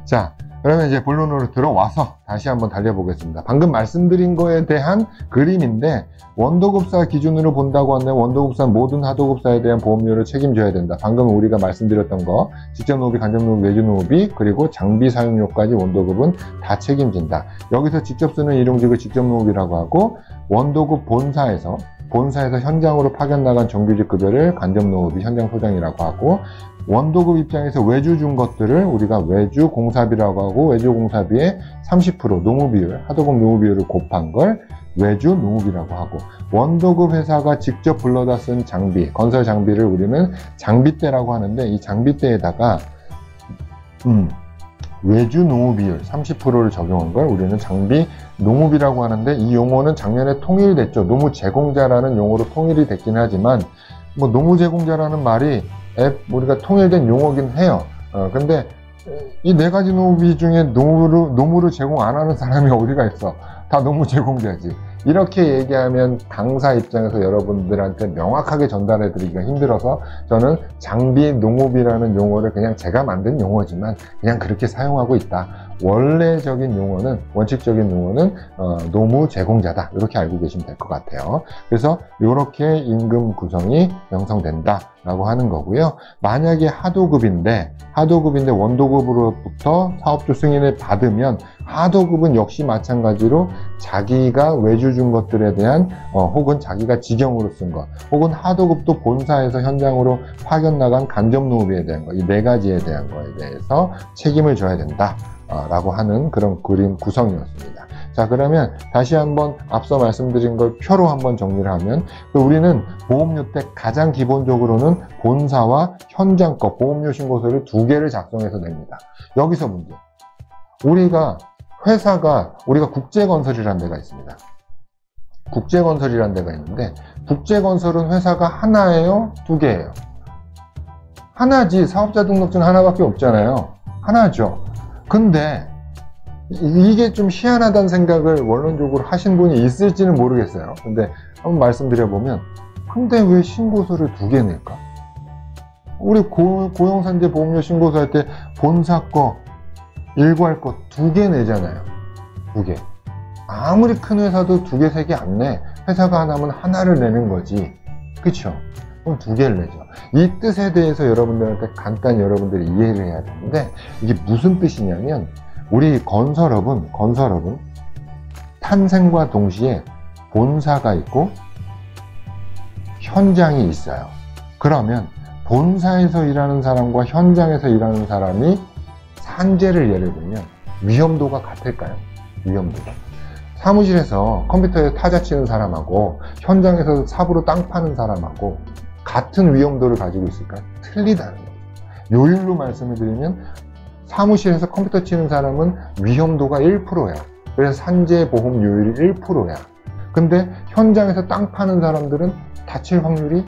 자, 그러면 이제 본론으로 들어와서 다시 한번 달려보겠습니다. 방금 말씀드린 거에 대한 그림인데, 원도급사 기준으로 본다고 한다면 원도급사 모든 하도급사에 대한 보험료를 책임져야 된다. 방금 우리가 말씀드렸던 거, 직접노후비, 간접노후비, 외주노후비, 그리고 장비 사용료까지 원도급은 다 책임진다. 여기서 직접 쓰는 일용직을 직접노후비라고 하고, 원도급 본사에서 현장으로 파견 나간 정규직 급여를 간접노후비, 현장소장이라고 하고, 원도급 입장에서 외주 준 것들을 우리가 외주 공사비라고 하고, 외주 공사비의 30% 노무비율, 하도급 노무비율을 곱한 걸 외주 노무비라고 하고, 원도급 회사가 직접 불러다 쓴 장비, 건설 장비를 우리는 장비대라고 하는데, 이 장비대에다가 외주 노무비율 30%를 적용한 걸 우리는 장비 노무비라고 하는데, 이 용어는 작년에 통일됐죠. 노무 제공자라는 용어로 통일이 됐긴 하지만, 노무 제공자라는 말이 우리가 통일된 용어긴 해요. 근데 이 네 가지 노무비 중에 노무를 제공 안 하는 사람이 어디가 있어? 다 노무 제공자지. 이렇게 얘기하면 당사 입장에서 여러분들한테 명확하게 전달해 드리기가 힘들어서 저는 장비 노무비라는 용어를 그냥 제가 만든 용어지만 그냥 그렇게 사용하고 있다. 원래적인 용어는, 원칙적인 용어는 노무 제공자다. 이렇게 알고 계시면 될 것 같아요. 그래서 이렇게 임금 구성이 형성된다 라고 하는 거고요. 만약에 하도급인데 원도급으로부터 사업주 승인을 받으면, 하도급은 역시 마찬가지로 자기가 외주 준 것들에 대한 혹은 자기가 직영으로 쓴 것, 혹은 하도급도 본사에서 현장으로 파견 나간 간접노후비에 대한 것, 이 네 가지에 대한 거에 대해서 책임을 져야 된다 라고 하는 그런 그림 구성이었습니다. 자, 그러면 다시 한번 앞서 말씀드린 걸 표로 한번 정리를 하면, 우리는 보험료 때 가장 기본적으로는 본사와 현장 거 보험료 신고서를 두 개를 작성해서 냅니다. 여기서 문제. 우리가 국제건설이라는 데가 있습니다. 국제건설이라는 데가 있는데, 국제건설은 회사가 하나예요? 두 개예요? 하나지. 사업자 등록증 하나밖에 없잖아요. 하나죠. 근데 이게 좀 희한하다는 생각을 원론적으로 하신 분이 있을지는 모르겠어요. 근데 한번 말씀드려보면, 근데 왜 신고서를 두 개 낼까? 우리 고용산재 보험료 신고서 할 때 본사 거, 일괄 거 두 개 내잖아요. 두 개. 아무리 큰 회사도 두 개, 세 개 안 내. 회사가 하나면 하나를 내는 거지. 그쵸? 그럼 두 개를 내죠. 이 뜻에 대해서 여러분들한테 간단히 여러분들이 이해를 해야 되는데, 이게 무슨 뜻이냐면, 우리 건설업은 탄생과 동시에 본사가 있고 현장이 있어요. 그러면 본사에서 일하는 사람과 현장에서 일하는 사람이 산재를 예를 들면 위험도가 같을까요? 위험도가. 사무실에서 컴퓨터에 타자 치는 사람하고 현장에서 삽으로 땅 파는 사람하고 같은 위험도를 가지고 있을까요? 틀리다는 거예요. 요율로 말씀을 드리면, 사무실에서 컴퓨터 치는 사람은 위험도가 1%야. 그래서 산재 보험 요율이 1%야. 근데 현장에서 땅 파는 사람들은 다칠 확률이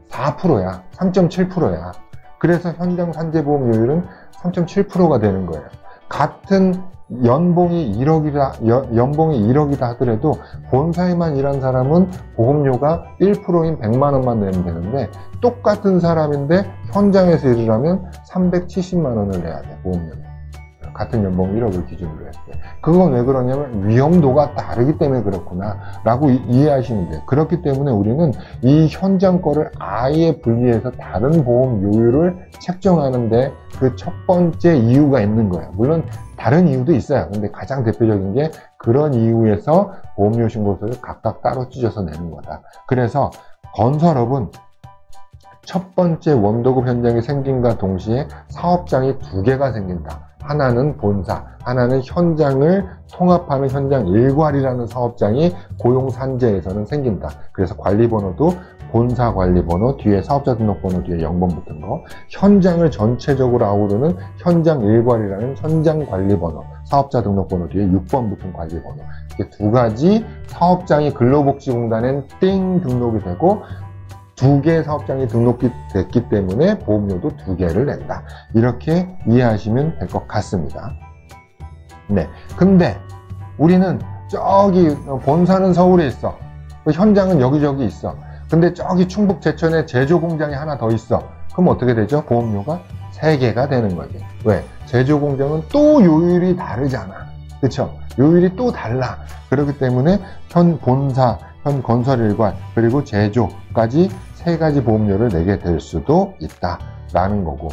4%야. 3.7%야. 그래서 현장 산재 보험 요율은 3.7%가 되는 거예요. 같은 연봉이 1억이다 하더라도 본사에만 일한 사람은 보험료가 1%인 100만 원만 내면 되는데, 똑같은 사람인데 현장에서 일을 하면 370만 원을 내야 돼, 보험료. 같은 연봉 1억을 기준으로 했을 때. 그건 왜 그러냐면 위험도가 다르기 때문에 그렇구나 라고 이해하시면 돼요. 그렇기 때문에 우리는 이 현장 거를 아예 분리해서 다른 보험 요율을 책정하는데 그 첫 번째 이유가 있는 거예요. 물론 다른 이유도 있어요. 근데 가장 대표적인 게 그런 이유에서 보험료 신고서를 각각 따로 찢어서 내는 거다. 그래서 건설업은 첫 번째 원도급 현장이 생긴과 동시에 사업장이 두 개가 생긴다. 하나는 본사, 하나는 현장을 통합하는 현장 일괄이라는 사업장이 고용산재에서는 생긴다. 그래서 관리번호도 본사 관리번호 뒤에 사업자 등록번호 뒤에 0번 붙은 거, 현장을 전체적으로 아우르는 현장 일괄이라는 현장 관리번호, 사업자 등록번호 뒤에 6번 붙은 관리번호. 이렇게 두 가지 사업장이 근로복지공단엔 띵 등록이 되고, 두 개의 사업장이 등록이 됐기 때문에 보험료도 두 개를 낸다. 이렇게 이해하시면 될 것 같습니다. 네. 근데 우리는 저기 본사는 서울에 있어. 현장은 여기저기 있어. 근데 저기 충북 제천에 제조 공장이 하나 더 있어. 그럼 어떻게 되죠? 보험료가 3개가 되는 거지. 왜? 제조 공정은 또 요율이 다르잖아. 그쵸? 요율이 또 달라. 그렇기 때문에 현 본사, 현 건설일관, 그리고 제조까지 3가지 보험료를 내게 될 수도 있다라는 거고,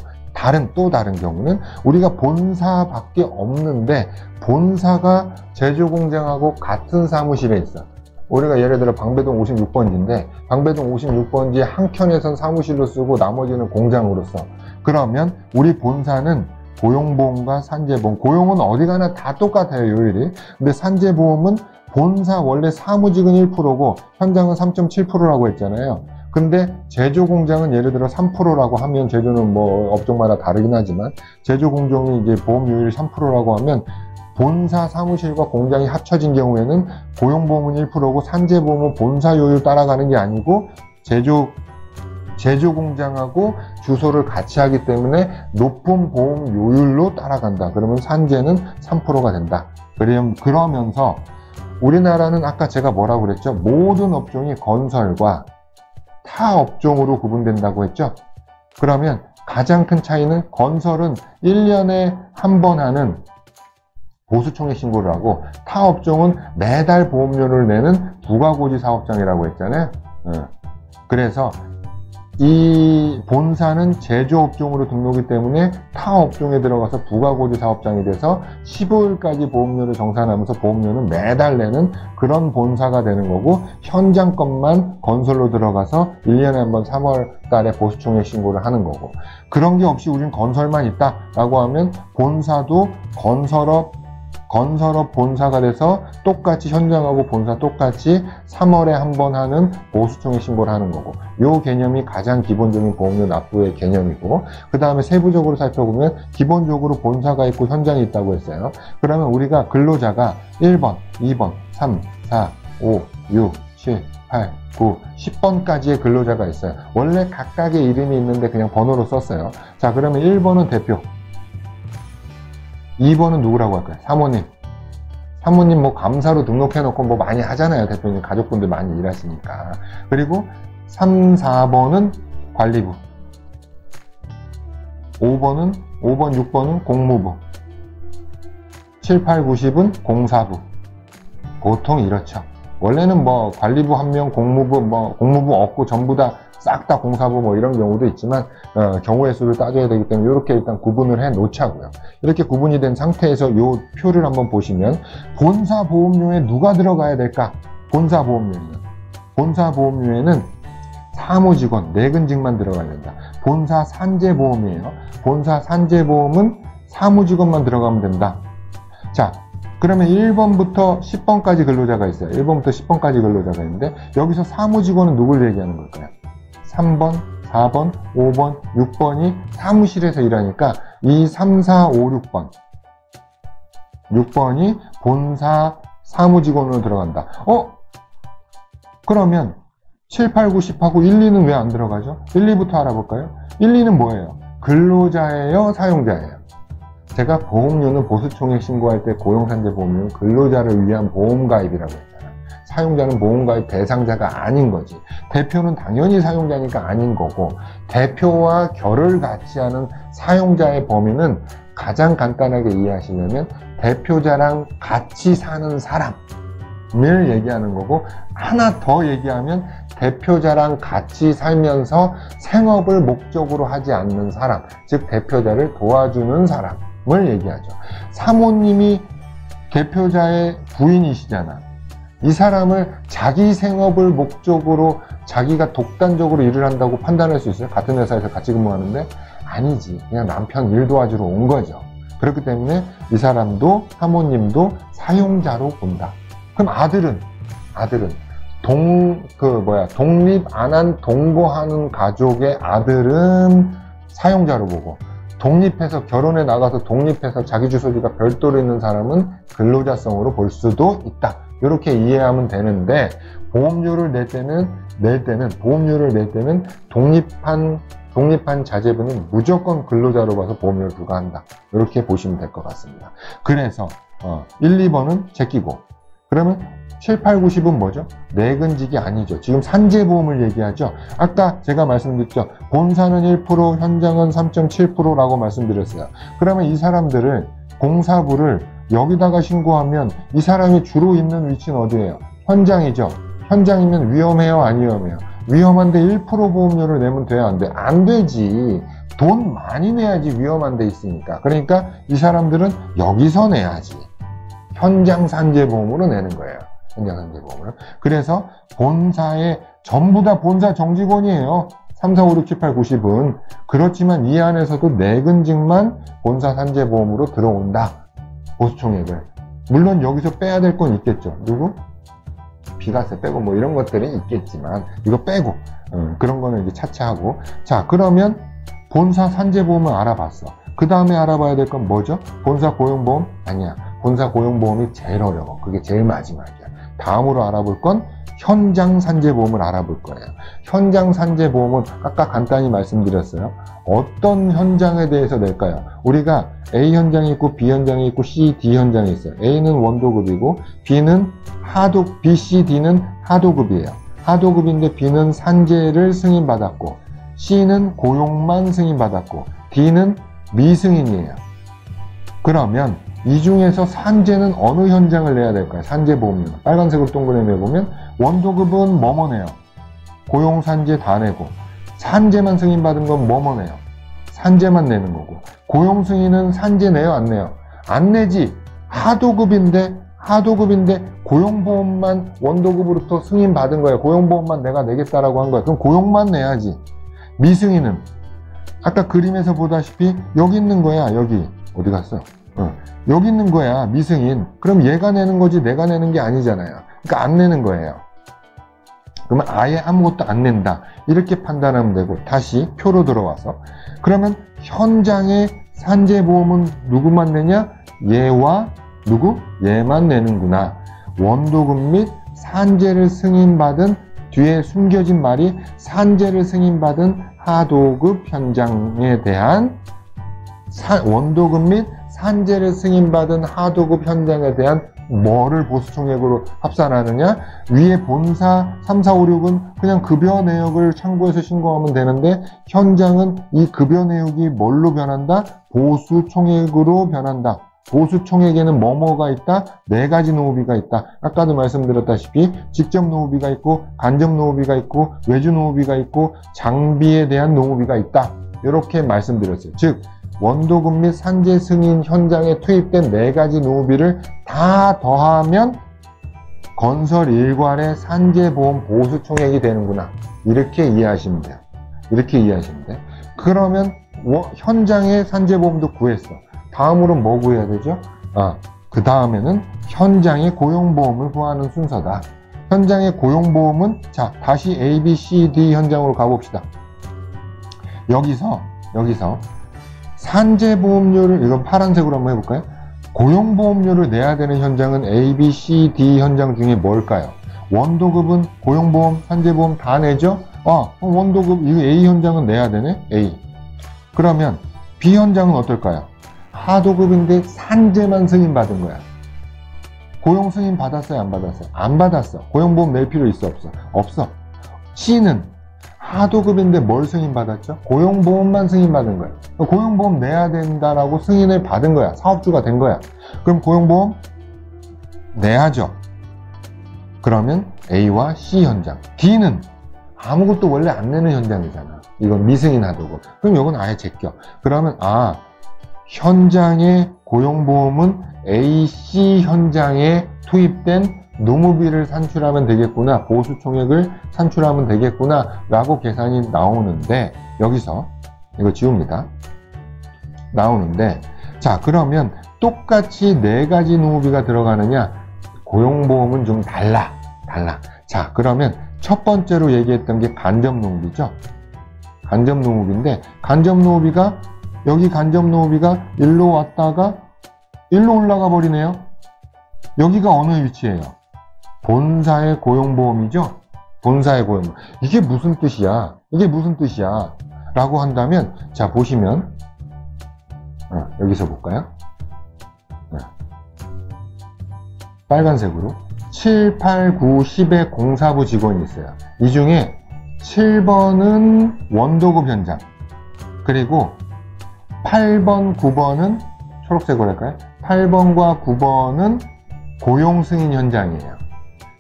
또 다른 경우는 우리가 본사밖에 없는데 본사가 제조공장하고 같은 사무실에 있어. 우리가 예를 들어 방배동 56번지인데 방배동 56번지 한 켠에선 사무실로 쓰고 나머지는 공장으로 써. 그러면 우리 본사는 고용보험과 산재보험, 고용은 어디 가나 다 똑같아요, 요율이. 근데 산재보험은 본사 원래 사무직은 1%고 현장은 3.7%라고 했잖아요. 근데 제조공장은 예를 들어 3%라고 하면, 제조는 뭐 업종마다 다르긴 하지만 제조공정이 이제 보험료율이 3%라고 하면 본사 사무실과 공장이 합쳐진 경우에는 고용보험은 1%고 산재보험은 본사 요율 따라가는 게 아니고 제조공장하고 주소를 같이 하기 때문에 높은 보험 요율로 따라간다. 그러면 산재는 3%가 된다. 그러면서 우리나라는 아까 제가 뭐라고 그랬죠? 모든 업종이 건설과 타 업종으로 구분된다고 했죠? 그러면 가장 큰 차이는 건설은 1년에 한 번 하는 보수총액 신고를 하고, 타 업종은 매달 보험료를 내는 부가고지 사업장이라고 했잖아요. 그래서 이 본사는 제조업종으로 등록이 때문에 타 업종에 들어가서 부가고지 사업장이 돼서 15일까지 보험료를 정산하면서 보험료는 매달 내는 그런 본사가 되는 거고, 현장 것만 건설로 들어가서 1년에 한 번 3월 달에 보수총액 신고를 하는 거고, 그런 게 없이 우린 건설만 있다라고 하면 본사도 건설업 본사가 돼서 똑같이 현장하고 본사 똑같이 3월에 한 번 하는 보수총액 신고를 하는 거고, 요 개념이 가장 기본적인 보험료 납부의 개념이고, 그 다음에 세부적으로 살펴보면 기본적으로 본사가 있고 현장이 있다고 했어요. 그러면 우리가 근로자가 1번, 2번, 3, 4, 5, 6, 7, 8, 9, 10번까지의 근로자가 있어요. 원래 각각의 이름이 있는데 그냥 번호로 썼어요. 자, 그러면 1번은 대표, 2번은 누구라고 할까요? 사모님. 사모님 뭐 감사로 등록해놓고 뭐 많이 하잖아요. 대표님 가족분들 많이 일하시니까. 그리고 3, 4번은 관리부. 5번, 6번은 공무부. 7, 8, 9, 10은 공사부. 보통 이렇죠. 원래는 뭐 관리부 1명, 공무부 없고 전부 다 싹 다 공사부 뭐 이런 경우도 있지만 경우의 수를 따져야 되기 때문에 이렇게 일단 구분을 해 놓자고요. 이렇게 구분이 된 상태에서 요 표를 한번 보시면 본사 보험료에 누가 들어가야 될까? 본사 보험료에는 사무직원, 내근직만 들어가야 된다. 본사 산재보험이에요. 본사 산재보험은 사무직원만 들어가면 된다. 자, 그러면 1번부터 10번까지 근로자가 있어요. 1번부터 10번까지 근로자가 있는데 여기서 사무직원은 누굴 얘기하는 걸까요? 3번, 4번, 5번, 6번이 사무실에서 일하니까 이 3, 4, 5, 6번 6번이 본사 사무직원으로 들어간다. 그러면 7, 8, 9, 10하고 1, 2는 왜 안 들어가죠? 1, 2부터 알아볼까요? 1, 2는 뭐예요? 근로자예요? 사용자예요? 제가 보험료는 보수총액 신고할 때 고용산재보험료는 근로자를 위한 보험가입이라고 했잖아요. 사용자는 보험가입 대상자가 아닌 거지. 대표는 당연히 사용자니까 아닌 거고, 대표와 결을 같이 하는 사용자의 범위는 가장 간단하게 이해하시려면 대표자랑 같이 사는 사람을 얘기하는 거고, 하나 더 얘기하면 대표자랑 같이 살면서 생업을 목적으로 하지 않는 사람, 즉 대표자를 도와주는 사람을 얘기하죠. 사모님이 대표자의 부인이시잖아. 이 사람을 자기 생업을 목적으로 자기가 독단적으로 일을 한다고 판단할 수 있어요? 같은 회사에서 같이 근무하는데? 아니지. 그냥 남편 일 도와주러 온 거죠. 그렇기 때문에 이 사람도, 사모님도 사용자로 본다. 그럼 아들은 독립 안 한 동거하는 가족의 아들은 사용자로 보고, 독립해서 결혼해 나가서 독립해서 자기 주소지가 별도로 있는 사람은 근로자성으로 볼 수도 있다. 이렇게 이해하면 되는데, 보험료를 낼 때는 독립한 자제분은 무조건 근로자로 봐서 보험료를 부과한다. 이렇게 보시면 될 것 같습니다. 그래서 1, 2번은 제끼고, 그러면 7, 8, 90은 뭐죠? 내근직이 아니죠. 지금 산재보험을 얘기하죠. 아까 제가 말씀드렸죠. 본사는 1%, 현장은 3.7%라고 말씀드렸어요. 그러면 이 사람들을 공사부를 여기다가 신고하면 이 사람이 주로 있는 위치는 어디예요? 현장이죠. 현장이면 위험해요? 안 위험해요? 위험한데 1% 보험료를 내면 돼야 안 돼? 안 되지. 돈 많이 내야지 위험한 데 있으니까. 그러니까 이 사람들은 여기서 내야지. 현장 산재보험으로 내는 거예요. 현장 산재보험으로. 그래서 본사에 전부 다 본사 정직원이에요. 3, 4, 5, 6, 7, 8, 90은. 그렇지만 이 안에서도 내근직만 본사 산재보험으로 들어온다. 보수총액을. 물론 여기서 빼야 될 건 있겠죠. 누구? 비과세 빼고 뭐 이런 것들이 있겠지만 이거 빼고 그런 거는 이제 차치하고. 자, 그러면 본사 산재보험은 알아봤어. 그 다음에 알아봐야 될 건 뭐죠? 본사 고용보험? 아니야. 본사 고용보험이 제일 어려워. 그게 제일 마지막이야. 다음으로 알아볼 건 현장 산재보험을 알아볼 거예요. 현장 산재보험은 아까 간단히 말씀드렸어요. 어떤 현장에 대해서 낼까요? 우리가 A 현장이 있고 B 현장이 있고 C, D 현장이 있어요. A는 원도급이고 B는 B, C, D는 하도급이에요. 하도급인데 B는 산재를 승인받았고 C는 고용만 승인받았고 D는 미승인이에요. 그러면 이 중에서 산재는 어느 현장을 내야 될까요? 산재보험료는. 빨간색으로 동그라미 보면 원도급은 뭐뭐 내요? 고용산재 다 내고 산재만 승인받은 건 뭐뭐 내요? 산재만 내는 거고 고용승인은 산재 내요? 안 내요? 안 내지. 하도급인데 고용보험만 원도급으로부터 승인받은 거예요. 고용보험만 내가 내겠다라고 한 거야. 그럼 고용만 내야지. 미승인은 아까 그림에서 보다시피 여기 있는 거야. 여기 어디 갔어? 여기 있는 거야. 미승인. 그럼 얘가 내는 거지 내가 내는 게 아니잖아요. 그러니까 안 내는 거예요. 그러면 아예 아무것도 안 낸다. 이렇게 판단하면 되고 다시 표로 들어와서 그러면 현장의 산재보험은 누구만 내냐? 얘와 누구? 얘만 내는구나. 원도급 및 산재를 승인받은 뒤에 숨겨진 말이 산재를 승인받은 하도급 현장에 대한 원도급 및 산재를 승인받은 하도급 현장에 대한 뭐를 보수총액으로 합산하느냐? 위에 본사 3, 4, 5, 6은 그냥 급여 내역을 참고해서 신고하면 되는데 현장은 이 급여 내역이 뭘로 변한다? 보수총액으로 변한다. 보수총액에는 뭐뭐가 있다? 4가지 노후비가 있다. 아까도 말씀드렸다시피 직접 노후비가 있고 간접 노후비가 있고 외주 노후비가 있고 장비에 대한 노후비가 있다. 이렇게 말씀드렸어요. 즉 원도급 및 산재 승인 현장에 투입된 4가지 노후비를 다 더하면 건설 일괄의 산재보험 보수총액이 되는구나. 이렇게 이해하시면 돼요. 이렇게 이해하시면 돼요. 그러면 현장의 산재보험도 구했어. 다음으로는 뭐 구해야 되죠? 그 다음에는 현장의 고용보험을 구하는 순서다. 현장의 고용보험은 자 다시 A, B, C, D 현장으로 가봅시다. 여기서 산재보험료를 이건 파란색으로 한번 해볼까요? 고용보험료를 내야 되는 현장은 A, B, C, D 현장 중에 뭘까요? 원도급은 고용보험, 산재보험 다 내죠? 원도급 이거 A 현장은 내야 되네? A. 그러면 B 현장은 어떨까요? 하도급인데 산재만 승인받은 거야. 고용 승인 받았어요? 안 받았어요? 안 받았어. 고용보험 낼 필요 있어? 없어? 없어. C는 하도급인데 뭘 승인받았죠? 고용보험만 승인받은 거야. 고용보험 내야 된다라고 승인을 받은 거야. 사업주가 된 거야. 그럼 고용보험 내야죠. 그러면 A와 C 현장. D는 아무것도 원래 안 내는 현장이잖아. 이건 미승인 하도급. 그럼 이건 아예 제껴. 그러면 현장의 고용보험은 A, C 현장에 투입된 노무비를 산출하면 되겠구나, 보수총액을 산출하면 되겠구나 라고 계산이 나오는데 여기서 이거 지웁니다. 나오는데 자 그러면 똑같이 4가지 노무비가 들어가느냐? 고용보험은 좀 달라. 자 그러면 첫 번째로 얘기했던 게 간접노무비죠. 간접노무비인데 간접노무비가 여기 간접노무비가 일로 왔다가 일로 올라가 버리네요. 여기가 어느 위치예요? 본사의 고용보험이죠? 본사의 고용보험. 이게 무슨 뜻이야? 라고 한다면 자 보시면 여기서 볼까요? 빨간색으로 7, 8, 9, 10의 공사부 직원이 있어요. 이 중에 7번은 원도급 현장, 그리고 8번, 9번은 초록색으로 할까요? 8번과 9번은 고용 승인 현장이에요.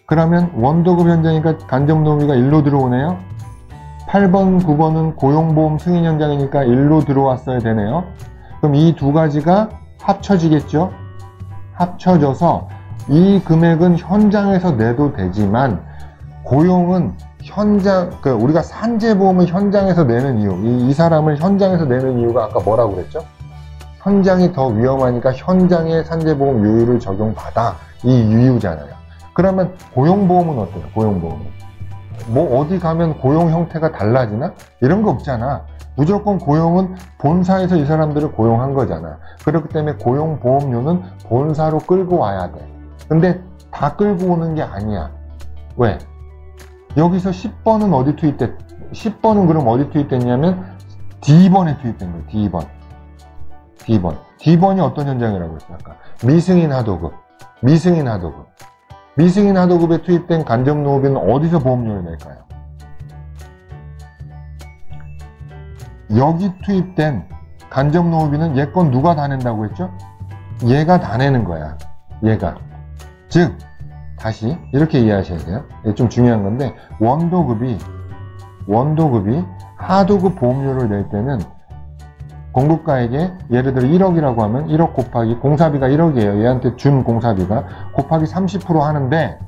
그러면 원도급 현장이니까 간접노무비가 1로 들어오네요. 8번, 9번은 고용보험 승인 현장이니까 1로 들어왔어야 되네요. 그럼 이 두 가지가 합쳐지겠죠? 합쳐져서 이 금액은 현장에서 내도 되지만 고용은 우리가 산재보험을 현장에서 내는 이유, 이 사람을 현장에서 내는 이유가 아까 뭐라고 그랬죠? 현장이 더 위험하니까 현장의 산재보험 요율을 적용받아, 이 이유잖아요. 그러면 고용보험은 어때요? 고용보험은 뭐 어디 가면 고용 형태가 달라지나? 이런 거 없잖아. 무조건 고용은 본사에서 이 사람들을 고용한 거잖아. 그렇기 때문에 고용보험료는 본사로 끌고 와야 돼. 근데 다 끌고 오는 게 아니야. 왜? 여기서 10번은 어디 투입됐? 10번은 그럼 어디 투입됐냐면 D번에 투입된 거예요. D번. D번이 어떤 현장이라고 했어요? 아까 미승인 하도급. 미승인 하도급에 투입된 간접노무비는 어디서 보험료를 낼까요? 여기 투입된 간접노무비는 얘 건 누가 다 낸다고 했죠? 얘가 다 내는 거야. 얘가. 즉 다시 이렇게 이해하셔야 돼요. 이게 좀 중요한 건데, 원도급이 하도급 보험료를 낼 때는 공급가에게 예를 들어 1억이라고 하면 1억 곱하기 공사비가 1억이에요. 얘한테 준 공사비가 곱하기 30% 하는데,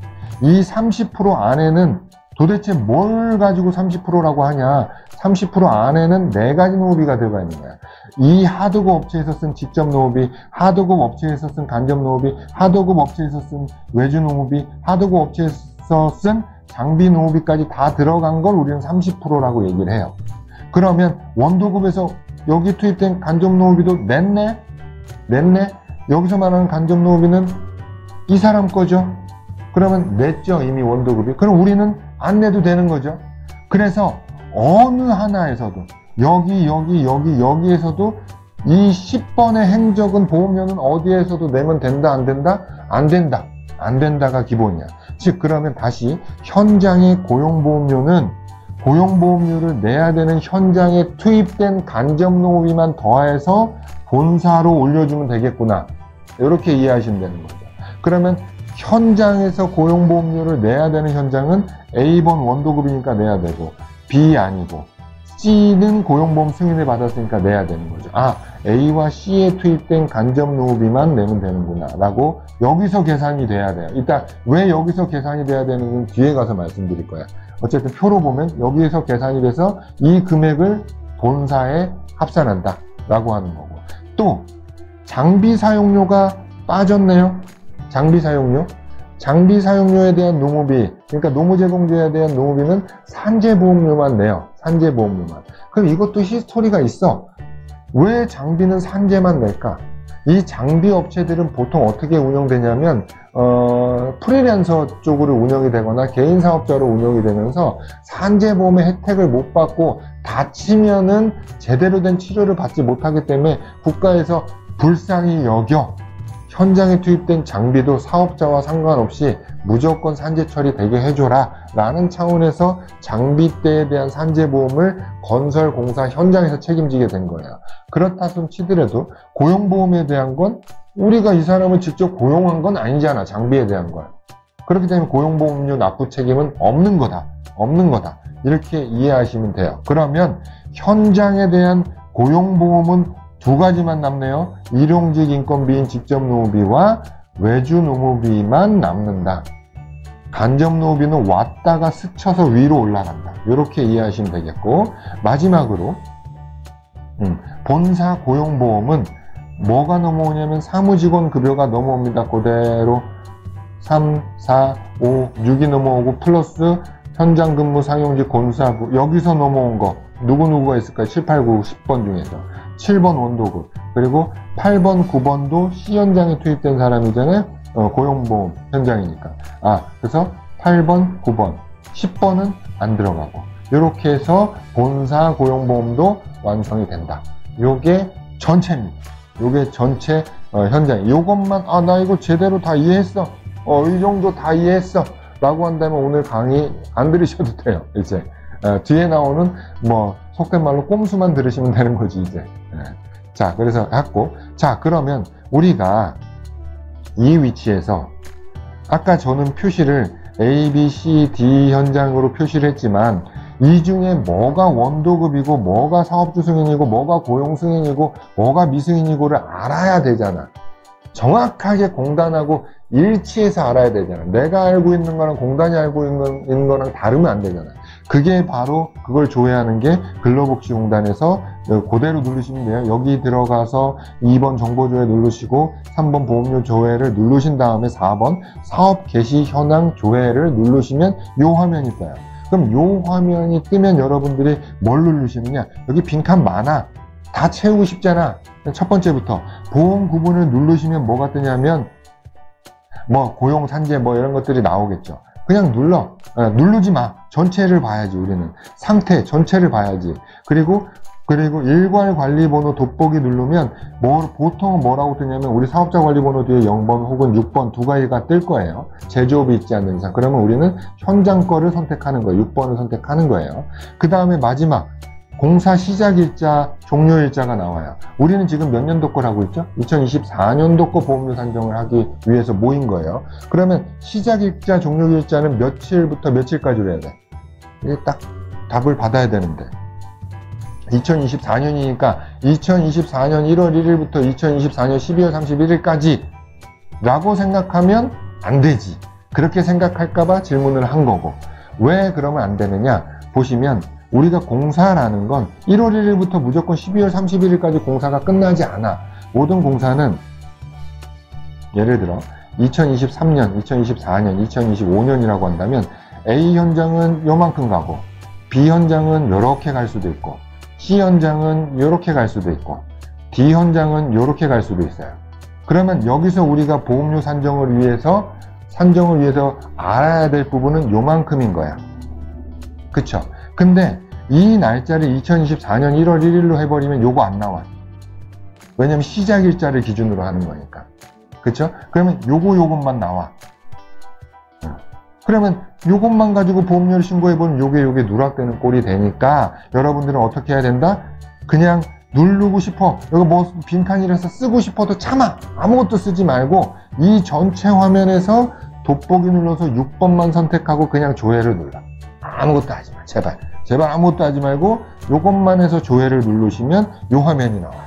이 30% 안에는 도대체 뭘 가지고 30%라고 하냐? 30% 안에는 4가지 노무비가 들어가 있는 거야. 이 하도급 업체에서 쓴 직접 노무비, 하도급 업체에서 쓴 간접 노무비, 하도급 업체에서 쓴 외주 노무비, 하도급 업체에서 쓴 장비 노무비까지 다 들어간 걸 우리는 30%라고 얘기를 해요. 그러면 원도급에서 여기 투입된 간접 노무비도 냈네? 여기서 말하는 간접 노무비는 이 사람 거죠? 그러면 냈죠, 이미 원도급이. 그럼 우리는 안 내도 되는 거죠. 그래서 어느 하나에서도 여기에서도 이 10번의 행적은 보험료는 어디에서도 내면 된다, 안 된다? 안 된다가 기본이야. 즉 그러면 다시 현장의 고용보험료를 내야 되는 현장에 투입된 간접노무비만 더해서 본사로 올려주면 되겠구나. 이렇게 이해하시면 되는 거죠. 그러면 현장에서 고용보험료를 내야 되는 현장은 A번 원도급이니까 내야 되고, B 아니고 C는 고용보험 승인을 받았으니까 내야 되는 거죠. 아, A와 C에 투입된 간접노무비만 내면 되는구나 라고 여기서 계산이 돼야 돼요. 이따 왜 여기서 계산이 돼야 되는지는 뒤에 가서 말씀드릴 거야. 어쨌든 표로 보면 여기에서 계산이 돼서 이 금액을 본사에 합산한다 라고 하는 거고, 또 장비 사용료가 빠졌네요. 장비 사용료에 대한 노무비, 그러니까 노무제공제에 대한 노무비는 산재보험료만 내요. 산재보험료만. 그럼 이것도 히스토리가 있어. 왜 장비는 산재만 낼까? 이 장비 업체들은 보통 어떻게 운영되냐면 프리랜서 쪽으로 운영이 되거나 개인 사업자로 운영이 되면서 산재보험의 혜택을 못 받고 다치면은 제대로 된 치료를 받지 못하기 때문에 국가에서 불쌍히 여겨 현장에 투입된 장비도 사업자와 상관없이 무조건 산재 처리되게 해줘라 라는 차원에서 장비대에 대한 산재보험을 건설 공사 현장에서 책임지게 된 거예요. 그렇다 손 치더라도 고용보험에 대한 건 우리가 이 사람을 직접 고용한 건 아니잖아. 장비에 대한 걸. 그렇기 때문에 고용보험료 납부 책임은 없는 거다. 이렇게 이해하시면 돼요. 그러면 현장에 대한 고용보험은 두 가지만 남네요. 일용직 인건비인 직접 노무비와 외주 노무비만 남는다. 간접 노무비는 왔다가 스쳐서 위로 올라간다. 이렇게 이해하시면 되겠고, 마지막으로 본사 고용보험은 뭐가 넘어오냐면 사무직원 급여가 넘어옵니다. 그대로 3, 4, 5, 6이 넘어오고 플러스 현장 근무 상용직 공사부, 여기서 넘어온 거 누구누구가 있을까요? 7, 8, 9, 10번 중에서 7번 원도급, 그리고 8번, 9번도 C 현장에 투입된 사람이잖아요. 고용보험 현장이니까. 그래서 8번, 9번, 10번은 안 들어가고, 이렇게 해서 본사 고용보험도 완성이 된다. 요게 전체입니다. 요게 전체 현장. 요것만 나 이거 제대로 다 이해했어. 이 정도 다 이해했어 라고 한다면 오늘 강의 안 들으셔도 돼요. 이제 뒤에 나오는 뭐 속된 말로 꼼수만 들으시면 되는 거지 이제. 자, 그래서 했고, 자, 그러면 우리가 이 위치에서 아까 저는 표시를 A, B, C, D 현장으로 표시를 했지만 이 중에 뭐가 원도급이고 뭐가 사업주 승인이고 뭐가 고용 승인이고 뭐가 미승인이고를 알아야 되잖아. 정확하게 공단하고 일치해서 알아야 되잖아. 내가 알고 있는 거랑 공단이 알고 있는 거랑 다르면 안 되잖아. 그게 바로 그걸 조회하는 게 근로복지공단에서 그대로 누르시면 돼요. 여기 들어가서 2번 정보조회 누르시고 3번 보험료 조회를 누르신 다음에 4번 사업 개시 현황 조회를 누르시면 요 화면이 떠요. 그럼 요 화면이 뜨면 여러분들이 뭘 누르시느냐? 여기 빈칸 많아. 다 채우고 싶잖아. 첫 번째부터 보험 구분을 누르시면 뭐가 뜨냐면 뭐 고용 산재 뭐 이런 것들이 나오겠죠. 그냥 누르지 마. 전체를 봐야지. 우리는 상태 전체를 봐야지. 그리고 일괄 관리번호 돋보기 누르면 보통은 뭐라고 뜨냐면 우리 사업자 관리번호 뒤에 0번 혹은 6번 두 가지가 뜰 거예요. 제조업이 있지 않는 이상. 그러면 우리는 현장 거를 선택하는 거예요. 6번을 선택하는 거예요. 그 다음에 마지막 공사 시작일자, 종료일자가 나와요. 우리는 지금 몇 년도 거라고 있죠? 2024년도 거 보험료 산정을 하기 위해서 모인 거예요. 그러면 시작일자, 종료일자는 며칠부터 며칠까지로 해야 돼? 이게 딱 답을 받아야 되는데 2024년이니까 2024년 1월 1일부터 2024년 12월 31일까지 라고 생각하면 안 되지. 그렇게 생각할까봐 질문을 한 거고. 왜 그러면 안 되느냐? 보시면 우리가 공사라는 건 1월 1일부터 무조건 12월 31일까지 공사가 끝나지 않아. 모든 공사는 예를 들어 2023년, 2024년, 2025년이라고 한다면 A 현장은 요만큼 가고 B 현장은 요렇게 갈 수도 있고 C 현장은 요렇게 갈 수도 있고 D 현장은 요렇게 갈 수도 있어요. 그러면 여기서 우리가 보험료 산정을 위해서 알아야 될 부분은 요만큼인 거야. 그쵸? 근데 이 날짜를 2024년 1월 1일로 해버리면 요거 안 나와. 왜냐면 시작일자를 기준으로 하는 거니까. 그쵸? 그러면 요것만 나와. 그러면 요것만 가지고 보험료를 신고해보면 요게 누락되는 꼴이 되니까 여러분들은 어떻게 해야 된다? 그냥 누르고 싶어. 이거 뭐 빈칸이라서 쓰고 싶어도 참아. 아무것도 쓰지 말고 이 전체 화면에서 돋보기 눌러서 6번만 선택하고 그냥 조회를 눌러. 아무것도 하지 마. 제발 아무것도 하지 말고 요것만 해서 조회를 누르시면 요 화면이 나와요.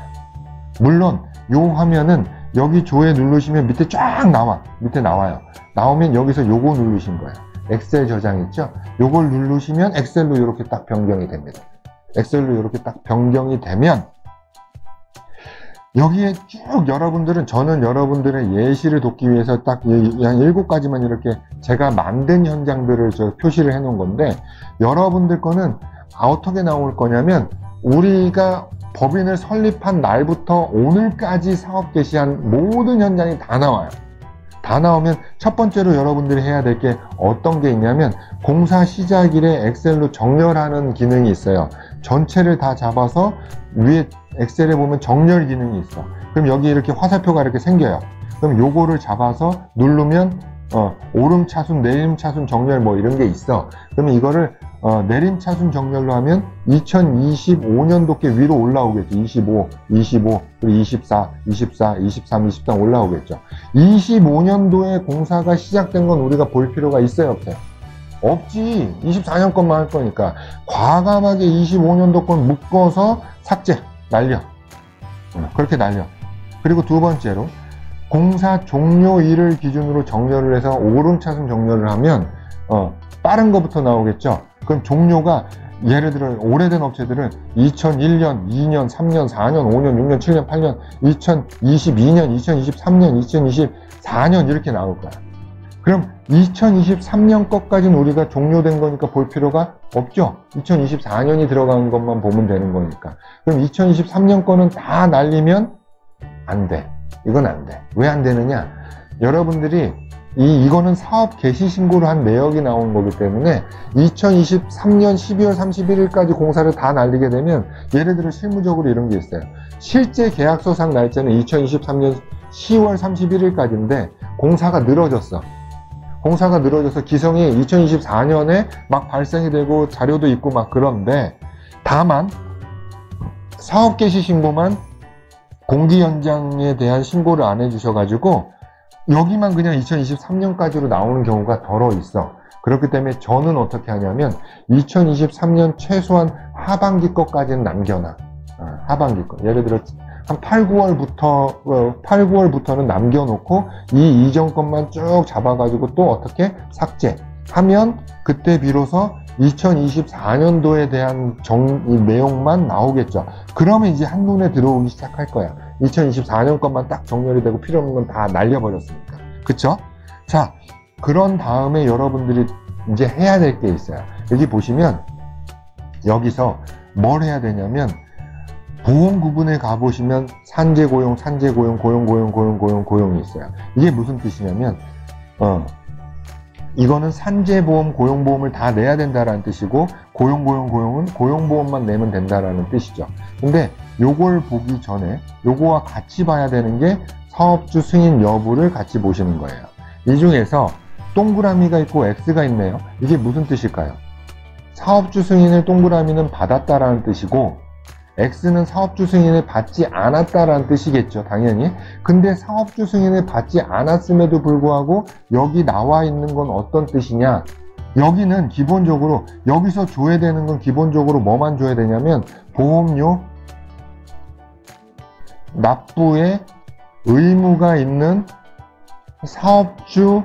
물론 요 화면은 여기 조회 누르시면 밑에 쫙 나와. 밑에 나와요. 나오면 여기서 요거 누르신 거예요. 엑셀 저장 있죠? 요걸 누르시면 엑셀로 이렇게 딱 변경이 됩니다. 엑셀로 이렇게 딱 변경이 되면 여기에 쭉 저는 여러분들의 예시를 돕기 위해서 딱 한 7가지만 이렇게 제가 만든 현장들을 표시를 해 놓은 건데 여러분들 거는 어떻게 나올 거냐면 우리가 법인을 설립한 날부터 오늘까지 사업 개시한 모든 현장이 다 나와요. 다 나오면 첫 번째로 여러분들이 해야 될 게 어떤 게 있냐면 공사 시작일에 엑셀로 정렬하는 기능이 있어요. 전체를 다 잡아서 위에 엑셀에 보면 정렬 기능이 있어. 그럼 여기 이렇게 화살표가 이렇게 생겨요. 그럼 요거를 잡아서 누르면 오름 차순, 내림 차순 정렬 뭐 이런 게 있어. 그러면 이거를 내림 차순 정렬로 하면 2025년도께 위로 올라오겠죠. 25, 그리고 24, 23 올라오겠죠. 25년도에 공사가 시작된 건 우리가 볼 필요가 있어요, 없어요? 없지. 24년 것만 할 거니까. 과감하게 25년도 건 묶어서 삭제, 날려. 그렇게 날려. 그리고 두 번째로 공사 종료일을 기준으로 정렬을 해서 오름차순 정렬을 하면 빠른 거부터 나오겠죠. 그럼 종료가 예를 들어 오래된 업체들은 2001년, 2년, 3년, 4년, 5년, 6년, 7년, 8년, 2022년, 2023년, 2024년 이렇게 나올 거야. 그럼 2023년 것까지는 우리가 종료된 거니까 볼 필요가 없죠. 2024년이 들어간 것만 보면 되는 거니까. 그럼 2023년 거는 다 날리면 안 돼. 이건 안 돼. 왜 안 되느냐? 여러분들이 이거는 사업 개시 신고를 한 내역이 나온 거기 때문에 2023년 12월 31일까지 공사를 다 날리게 되면 예를 들어 실무적으로 이런 게 있어요. 실제 계약서상 날짜는 2023년 10월 31일까지인데 공사가 늘어졌어. 공사가 늘어져서 기성이 2024년에 막 발생이 되고 자료도 있고 막 그런데, 다만 사업 개시 신고만 공기 현장에 대한 신고를 안 해주셔가지고 여기만 그냥 2023년까지로 나오는 경우가 덜어 있어. 그렇기 때문에 저는 어떻게 하냐면 2023년 최소한 하반기 것까지는 남겨놔. 하반기 거. 예를 들어 한 8, 9월부터는 남겨놓고 이 이전 것만 쭉 잡아가지고 또 어떻게 삭제하면 그때 비로소 2024년도에 대한 이 내용만 나오겠죠. 그러면 이제 한눈에 들어오기 시작할 거야. 2024년 것만 딱 정렬이 되고 필요 없는 건 다 날려버렸으니까. 그쵸? 자, 그런 다음에 여러분들이 이제 해야 될 게 있어요. 여기 보시면 여기서 뭘 해야 되냐면 보험 구분에 가보시면 산재고용, 산재고용, 고용고용, 고용고용, 고용이 있어요. 이게 무슨 뜻이냐면 이거는 산재보험, 고용보험을 다 내야 된다라는 뜻이고 고용고용, 고용은 고용보험만 내면 된다라는 뜻이죠. 근데 요걸 보기 전에 요거와 같이 봐야 되는 게 사업주 승인 여부를 같이 보시는 거예요. 이 중에서 동그라미가 있고 X가 있네요. 이게 무슨 뜻일까요? 사업주 승인을 동그라미는 받았다라는 뜻이고 X는 사업주 승인을 받지 않았다라는 뜻이겠죠, 당연히. 근데 사업주 승인을 받지 않았음에도 불구하고 여기 나와 있는 건 어떤 뜻이냐? 여기는 기본적으로 여기서 줘야 되는 건 기본적으로 뭐만 줘야 되냐면 보험료 납부에 의무가 있는 사업주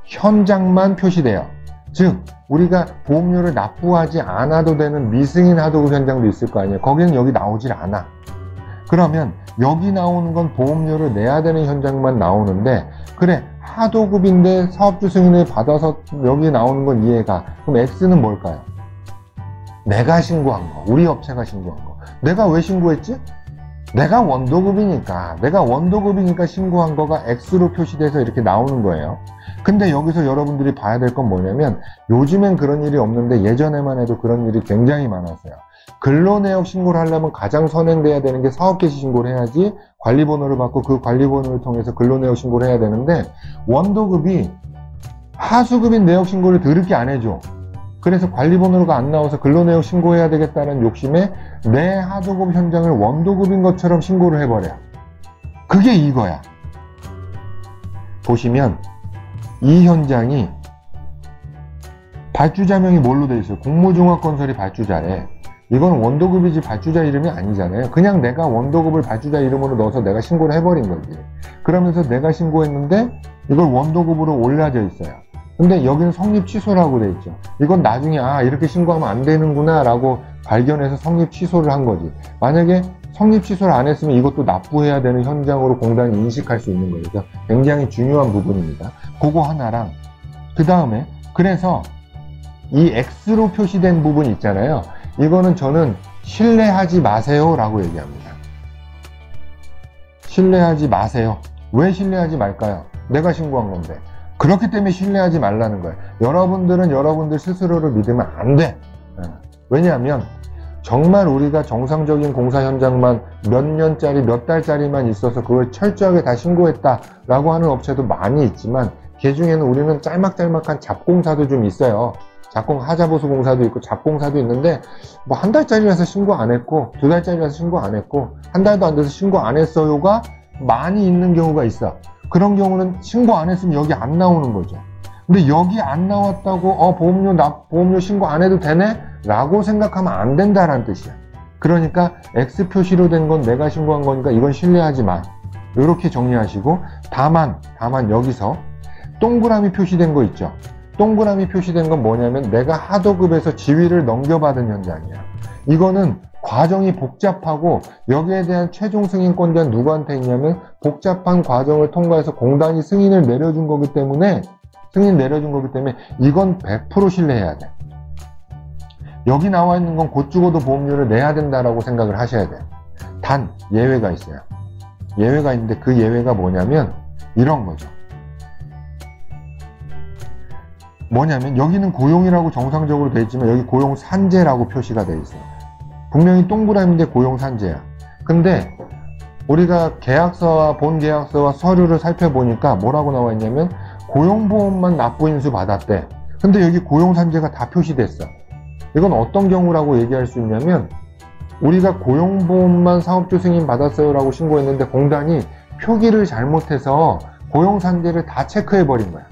현장만 표시돼요. 즉 우리가 보험료를 납부하지 않아도 되는 미승인 하도급 현장도 있을 거 아니에요. 거기는 여기 나오질 않아. 그러면 여기 나오는 건 보험료를 내야 되는 현장만 나오는데, 그래 하도급인데 사업주 승인을 받아서 여기 나오는 건 이해가. 그럼 X는 뭘까요? 내가 신고한 거, 우리 업체가 신고한 거. 내가 왜 신고했지? 내가 원도급이니까 신고한 거가 X로 표시돼서 이렇게 나오는 거예요. 근데 여기서 여러분들이 봐야 될 건 뭐냐면 요즘엔 그런 일이 없는데 예전에만 해도 그런 일이 굉장히 많았어요. 근로내역 신고를 하려면 가장 선행돼야 되는 게 사업개시 신고를 해야지 관리번호를 받고 그 관리번호를 통해서 근로내역 신고를 해야 되는데 원도급이 하수급인 내역 신고를 더럽게 안 해줘. 그래서 관리번호가 안 나와서 근로내역 신고해야 되겠다는 욕심에 내 하도급 현장을 원도급인 것처럼 신고를 해버려. 그게 이거야. 보시면 이 현장이 발주자명이 뭘로 돼 있어요? 공모종합건설이 발주자래. 이건 원도급이지 발주자 이름이 아니잖아요. 그냥 내가 원도급을 발주자 이름으로 넣어서 내가 신고를 해버린 거지. 그러면서 내가 신고했는데 이걸 원도급으로 올려져 있어요. 근데 여기는 성립 취소라고 돼 있죠. 이건 나중에 이렇게 신고하면 안 되는구나 라고 발견해서 성립 취소를 한 거지. 만약에 성립 취소를 안 했으면 이것도 납부해야 되는 현장으로 공단이 인식할 수 있는 거예요. 굉장히 중요한 부분입니다. 그거 하나랑 그 다음에 그래서 이 X로 표시된 부분 있잖아요. 이거는 저는 신뢰하지 마세요 라고 얘기합니다. 신뢰하지 마세요. 왜 신뢰하지 말까요? 내가 신고한 건데. 그렇기 때문에 신뢰하지 말라는 거예요. 여러분들은 여러분들 스스로를 믿으면 안 돼. 왜냐하면 정말 우리가 정상적인 공사 현장만 몇 년짜리 몇 달짜리만 있어서 그걸 철저하게 다 신고했다라고 하는 업체도 많이 있지만 그 중에는 우리는 짤막짤막한 잡공사도 좀 있어요. 하자보수 공사도 있고 잡공사도 있는데 뭐 한 달짜리라서 신고 안 했고 두 달짜리라서 신고 안 했고 한 달도 안 돼서 신고 안 했어요가 많이 있는 경우가 있어. 그런 경우는 신고 안 했으면 여기 안 나오는 거죠. 근데 여기 안 나왔다고 보험료 신고 안 해도 되네? 라고 생각하면 안 된다라는 뜻이야. 그러니까 X 표시로 된 건 내가 신고한 거니까 이건 신뢰하지 마. 이렇게 정리하시고 다만 여기서 동그라미 표시된 거 있죠. 동그라미 표시된 건 뭐냐면 내가 하도급에서 지위를 넘겨받은 현장이야. 이거는 과정이 복잡하고 여기에 대한 최종 승인권자는 누구한테 있냐면 복잡한 과정을 통과해서 공단이 승인을 내려준 거기 때문에 이건 100% 신뢰해야 돼. 여기 나와 있는 건 곧 죽어도 보험료를 내야 된다라고 생각을 하셔야 돼. 단 예외가 있어요. 예외가 있는데 그 예외가 뭐냐면 이런 거죠. 뭐냐면 여기는 고용이라고 정상적으로 돼 있지만 여기 고용 산재라고 표시가 돼 있어요. 분명히 동그라미인데 고용 산재야. 근데 우리가 계약서와 본 계약서와 서류를 살펴보니까 뭐라고 나와 있냐면 고용보험만 납부인수 받았대. 근데 여기 고용산재가 다 표시됐어. 이건 어떤 경우라고 얘기할 수 있냐면, 우리가 고용보험만 사업주 승인 받았어요 라고 신고했는데 공단이 표기를 잘못해서 고용산재를 다 체크해버린 거야.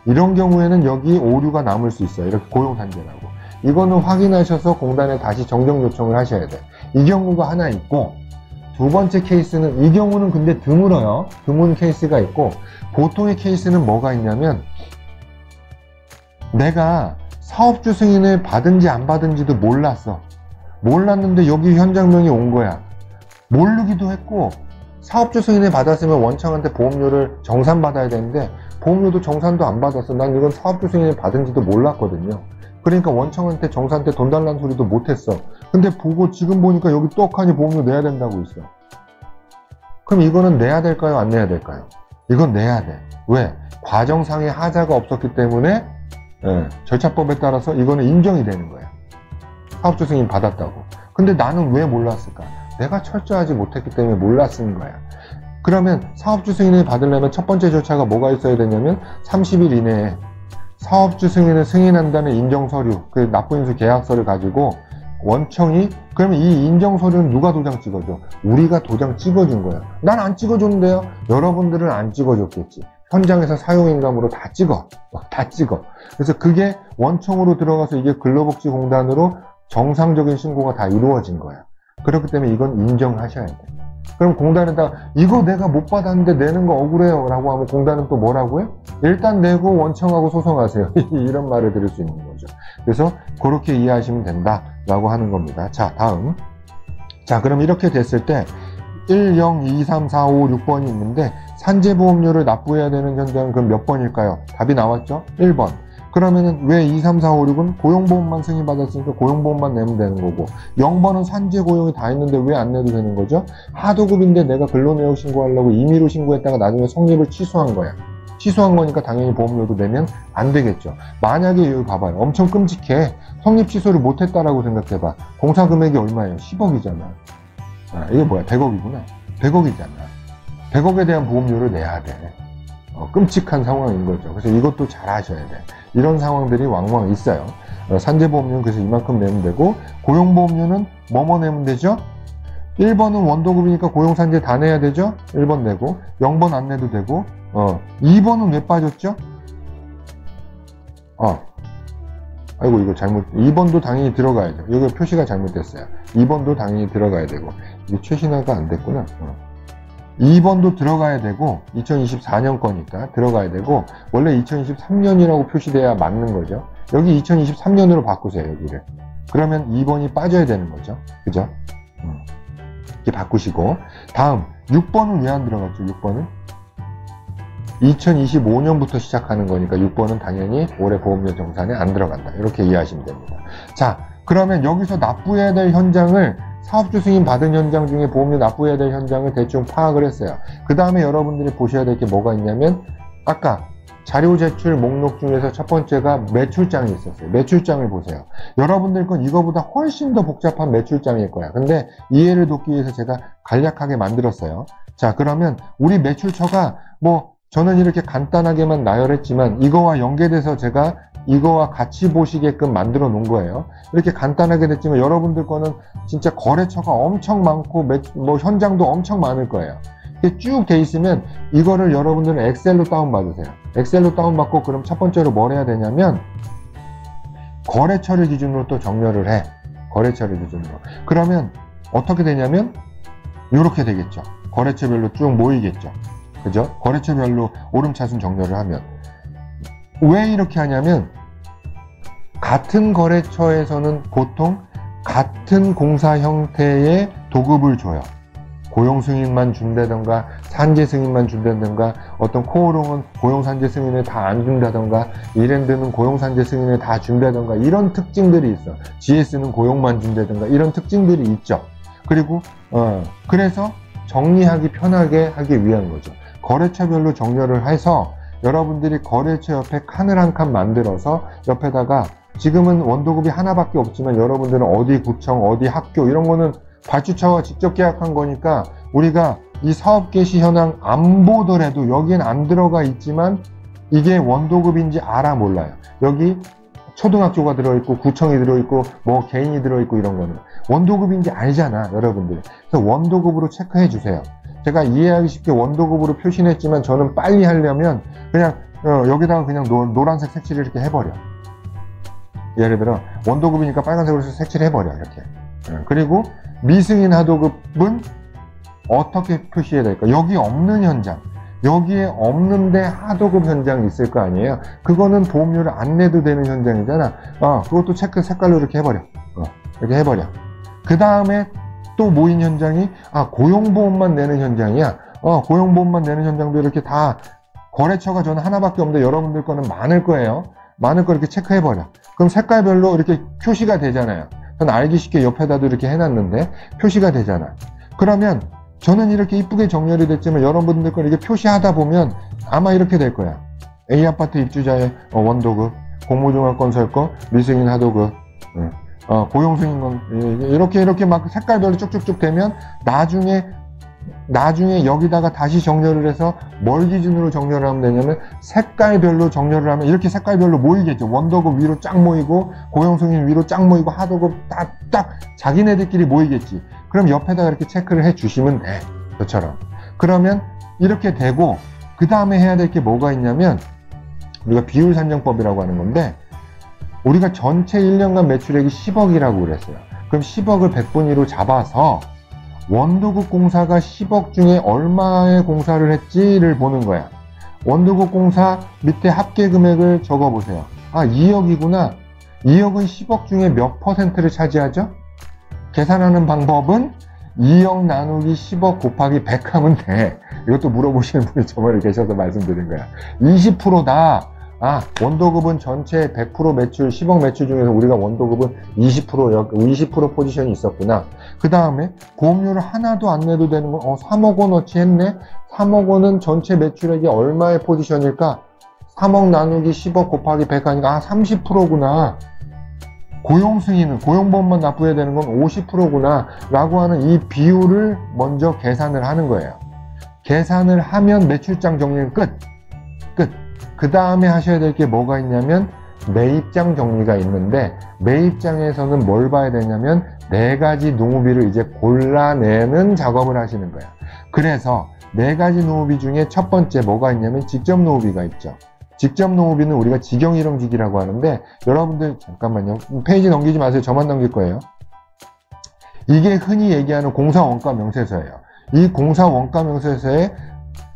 이런 경우에는 여기 오류가 남을 수 있어요. 이렇게 고용산재라고. 이거는 확인하셔서 공단에 다시 정정 요청을 하셔야 돼. 이 경우가 하나 있고, 두 번째 케이스는, 이 경우는 근데 드물어요. 드문 케이스가 있고, 보통의 케이스는 뭐가 있냐면, 내가 사업주 승인을 받은지 안 받은지도 몰랐는데 여기 현장명이 온 거야. 모르기도 했고, 사업주 승인을 받았으면 원청한테 보험료를 정산받아야 되는데 보험료도 정산도 안 받았어. 난 이건 사업주 승인을 받은지도 몰랐거든요. 그러니까 원청한테 정산 때 돈 달라는 소리도 못했어. 근데 보고 지금 보니까 여기 떡하니 보험료 내야 된다고 있어. 그럼 이거는 내야 될까요? 안 내야 될까요? 이건 내야 돼. 왜? 과정상의 하자가 없었기 때문에 절차법에 따라서 이거는 인정이 되는 거야. 사업주 승인 받았다고. 근데 나는 왜 몰랐을까? 내가 철저하지 못했기 때문에 몰랐은 거야. 그러면 사업주 승인을 받으려면 첫 번째 절차가 뭐가 있어야 되냐면 30일 이내에 사업주 승인을 승인한다는 인정서류, 그 납부인수 계약서를 가지고 원청이, 그러면 이 인정서류는 누가 도장 찍어줘? 우리가 도장 찍어준 거야. 난 안 찍어줬는데요? 여러분들은 안 찍어줬겠지. 현장에서 사용인감으로 다 찍어. 그래서 그게 원청으로 들어가서 이게 근로복지공단으로 정상적인 신고가 다 이루어진 거야. 그렇기 때문에 이건 인정하셔야 돼. 그럼 공단에다 이거 내가 못 받았는데 내는 거 억울해요 라고 하면 공단은 또 뭐라고요? 일단 내고 원청하고 소송하세요. 이런 말을 들을 수 있는 거죠. 그래서 그렇게 이해하시면 된다 라고 하는 겁니다. 자, 다음. 자, 그럼 이렇게 됐을 때 1, 0, 2, 3, 4, 5, 6번이 있는데 산재보험료를 납부해야 되는 현장은 그럼 몇 번일까요? 답이 나왔죠? 1번. 그러면은 왜 2, 3, 4, 5, 6은 고용보험만 승인받았으니까 고용보험만 내면 되는 거고, 0번은 산재 고용이 다 있는데 왜 안 내도 되는 거죠? 하도급인데 내가 근로내역 신고하려고 임의로 신고했다가 나중에 성립을 취소한 거야. 취소한 거니까 당연히 보험료도 내면 안 되겠죠. 만약에 여기 봐봐요. 엄청 끔찍해. 성립 취소를 못했다라고 생각해봐. 공사 금액이 얼마예요? 10억이잖아. 아, 이게 뭐야? 100억이구나. 100억이잖아. 100억에 대한 보험료를 내야 돼. 끔찍한 상황인 거죠. 그래서 이것도 잘 아셔야 돼. 이런 상황들이 왕왕 있어요. 산재보험료는 그래서 이만큼 내면 되고, 고용보험료는 뭐뭐 내면 되죠? 1번은 원도급이니까 고용산재 다 내야 되죠? 1번 내고, 0번 안 내도 되고, 2번은 왜 빠졌죠? 아이고, 이거 2번도 당연히 들어가야 돼. 여기 표시가 잘못됐어요. 2번도 당연히 들어가야 되고, 이게 최신화가 안 됐구나. 2번도 들어가야 되고, 2024년 거니까 들어가야 되고, 원래 2023년이라고 표시돼야 맞는 거죠. 여기 2023년으로 바꾸세요, 여기를. 그러면 2번이 빠져야 되는 거죠. 그죠? 이렇게 바꾸시고. 다음, 6번은 왜 안 들어갔죠, 6번은? 2025년부터 시작하는 거니까 6번은 당연히 올해 보험료 정산에 안 들어간다. 이렇게 이해하시면 됩니다. 자, 그러면 여기서 납부해야 될 현장을, 사업주 승인 받은 현장 중에 보험료 납부해야 될 현장을 대충 파악을 했어요. 그 다음에 여러분들이 보셔야 될 게 뭐가 있냐면, 아까 자료 제출 목록 중에서 첫 번째가 매출장이 있었어요. 매출장을 보세요. 여러분들 건 이거보다 훨씬 더 복잡한 매출장일 거야. 근데 이해를 돕기 위해서 제가 간략하게 만들었어요. 자, 그러면 우리 매출처가 저는 이렇게 간단하게만 나열했지만 이거와 연계돼서 제가 이거와 같이 보시게끔 만들어 놓은 거예요. 이렇게 간단하게 됐지만 여러분들 거는 진짜 거래처가 엄청 많고 현장도 엄청 많을 거예요. 이렇게 쭉 돼 있으면 이거를 여러분들은 엑셀로 다운받으세요. 엑셀로 다운받고 그럼 첫 번째로 뭘 해야 되냐면 거래처를 기준으로 또 정렬을 해. 거래처를 기준으로. 그러면 어떻게 되냐면 이렇게 되겠죠. 거래처별로 쭉 모이겠죠. 그죠? 거래처별로 오름차순 정렬을 하면. 왜 이렇게 하냐면 같은 거래처에서는 보통 같은 공사 형태의 도급을 줘요. 고용 승인만 준다던가 산재 승인만 준다던가, 어떤 코오롱은 고용 산재 승인을 다 안 준다던가, 이랜드는 고용 산재 승인을 다 준다던가, 이런 특징들이 있어. GS는 고용만 준다던가, 이런 특징들이 있죠. 그리고 그래서 정리하기 편하게 하기 위한 거죠. 거래처별로 정렬을 해서 여러분들이 거래처 옆에 칸을 한 칸 만들어서 옆에다가, 지금은 원도급이 하나밖에 없지만 여러분들은 어디 구청, 어디 학교 이런 거는 발주처와 직접 계약한 거니까 우리가 이 사업 개시 현황 안 보더라도 여기엔 안 들어가 있지만 이게 원도급인지 알아 몰라요. 여기 초등학교가 들어있고 구청이 들어있고 뭐 개인이 들어있고 이런 거는 원도급인지 알잖아 여러분들. 그래서 원도급으로 체크해 주세요. 제가 이해하기 쉽게 원도급으로 표시했지만 저는 빨리 하려면 그냥 여기다가 그냥 노란색 색칠을 이렇게 해버려. 예를 들어 원도급이니까 빨간색으로 색칠을 해버려 이렇게. 그리고 미승인 하도급은 어떻게 표시해야 될까? 여기 없는 현장, 여기에 없는데 하도급 현장이 있을 거 아니에요. 그거는 보험료를 안 내도 되는 현장이잖아. 그것도 체크 색깔로 이렇게 해버려. 이렇게 해버려. 그 다음에 또 모인 현장이 고용보험만 내는 현장이야. 고용보험만 내는 현장도 이렇게 다 거래처가 저는 하나밖에 없는데 여러분들 거는 많을 거예요. 많을 거 이렇게 체크해버려. 그럼 색깔별로 이렇게 표시가 되잖아요. 저는 알기 쉽게 옆에다도 이렇게 해놨는데 표시가 되잖아. 그러면 저는 이렇게 이쁘게 정렬이 됐지만 여러분들 건 이렇게 표시하다 보면 아마 이렇게 될 거야. A아파트 입주자의 원도급, 공모종합건설권, 미승인 하도급, 고용승인권 이렇게 막 색깔별로 쭉쭉쭉 되면 나중에 여기다가 다시 정렬을 해서 뭘 기준으로 정렬을 하면 되냐면 색깔별로 정렬을 하면 이렇게 색깔별로 모이겠죠. 원도급 위로 쫙 모이고 고용승인 위로 쫙 모이고 하도급 딱 자기네들끼리 모이겠지. 그럼 옆에다가 이렇게 체크를 해 주시면 돼. 저처럼. 그러면 이렇게 되고 그 다음에 해야 될 게 뭐가 있냐면 우리가 비율 산정법이라고 하는 건데 우리가 전체 1년간 매출액이 10억이라고 그랬어요. 그럼 10억을 100분위로 잡아서 원도급 공사가 10억 중에 얼마의 공사를 했지를 보는 거야. 원도급 공사 밑에 합계 금액을 적어보세요. 2억이구나. 2억은 10억 중에 몇 %를 차지하죠? 계산하는 방법은 2억 나누기 10억 곱하기 100 하면 돼. 이것도 물어보시는 분이 저번에 계셔서 말씀드린 거야. 20%다. 원도급은 전체 100% 매출, 10억 매출 중에서 우리가 원도급은 20% 포지션이 있었구나. 그 다음에 보험료를 하나도 안 내도 되는 건 3억 원어치 했네. 3억 원은 전체 매출액이 얼마의 포지션일까? 3억 나누기 10억 곱하기 100 하니까 30%구나. 고용승인은 고용보험만 납부해야 되는 건 50%구나 라고 하는 이 비율을 먼저 계산을 하는 거예요. 계산을 하면 매출장 정리는 끝. 그 다음에 하셔야 될 게 뭐가 있냐면 매입장 정리가 있는데 매입장에서는 뭘 봐야 되냐면 4가지 노무비를 이제 골라내는 작업을 하시는 거예요. 그래서 4가지 노무비 중에 첫 번째 뭐가 있냐면 직접 노무비가 있죠. 직접 노무비는 우리가 직영일용직이라고 하는데 여러분들 잠깐만요. 페이지 넘기지 마세요. 저만 넘길 거예요. 이게 흔히 얘기하는 공사원가 명세서예요. 이 공사원가 명세서에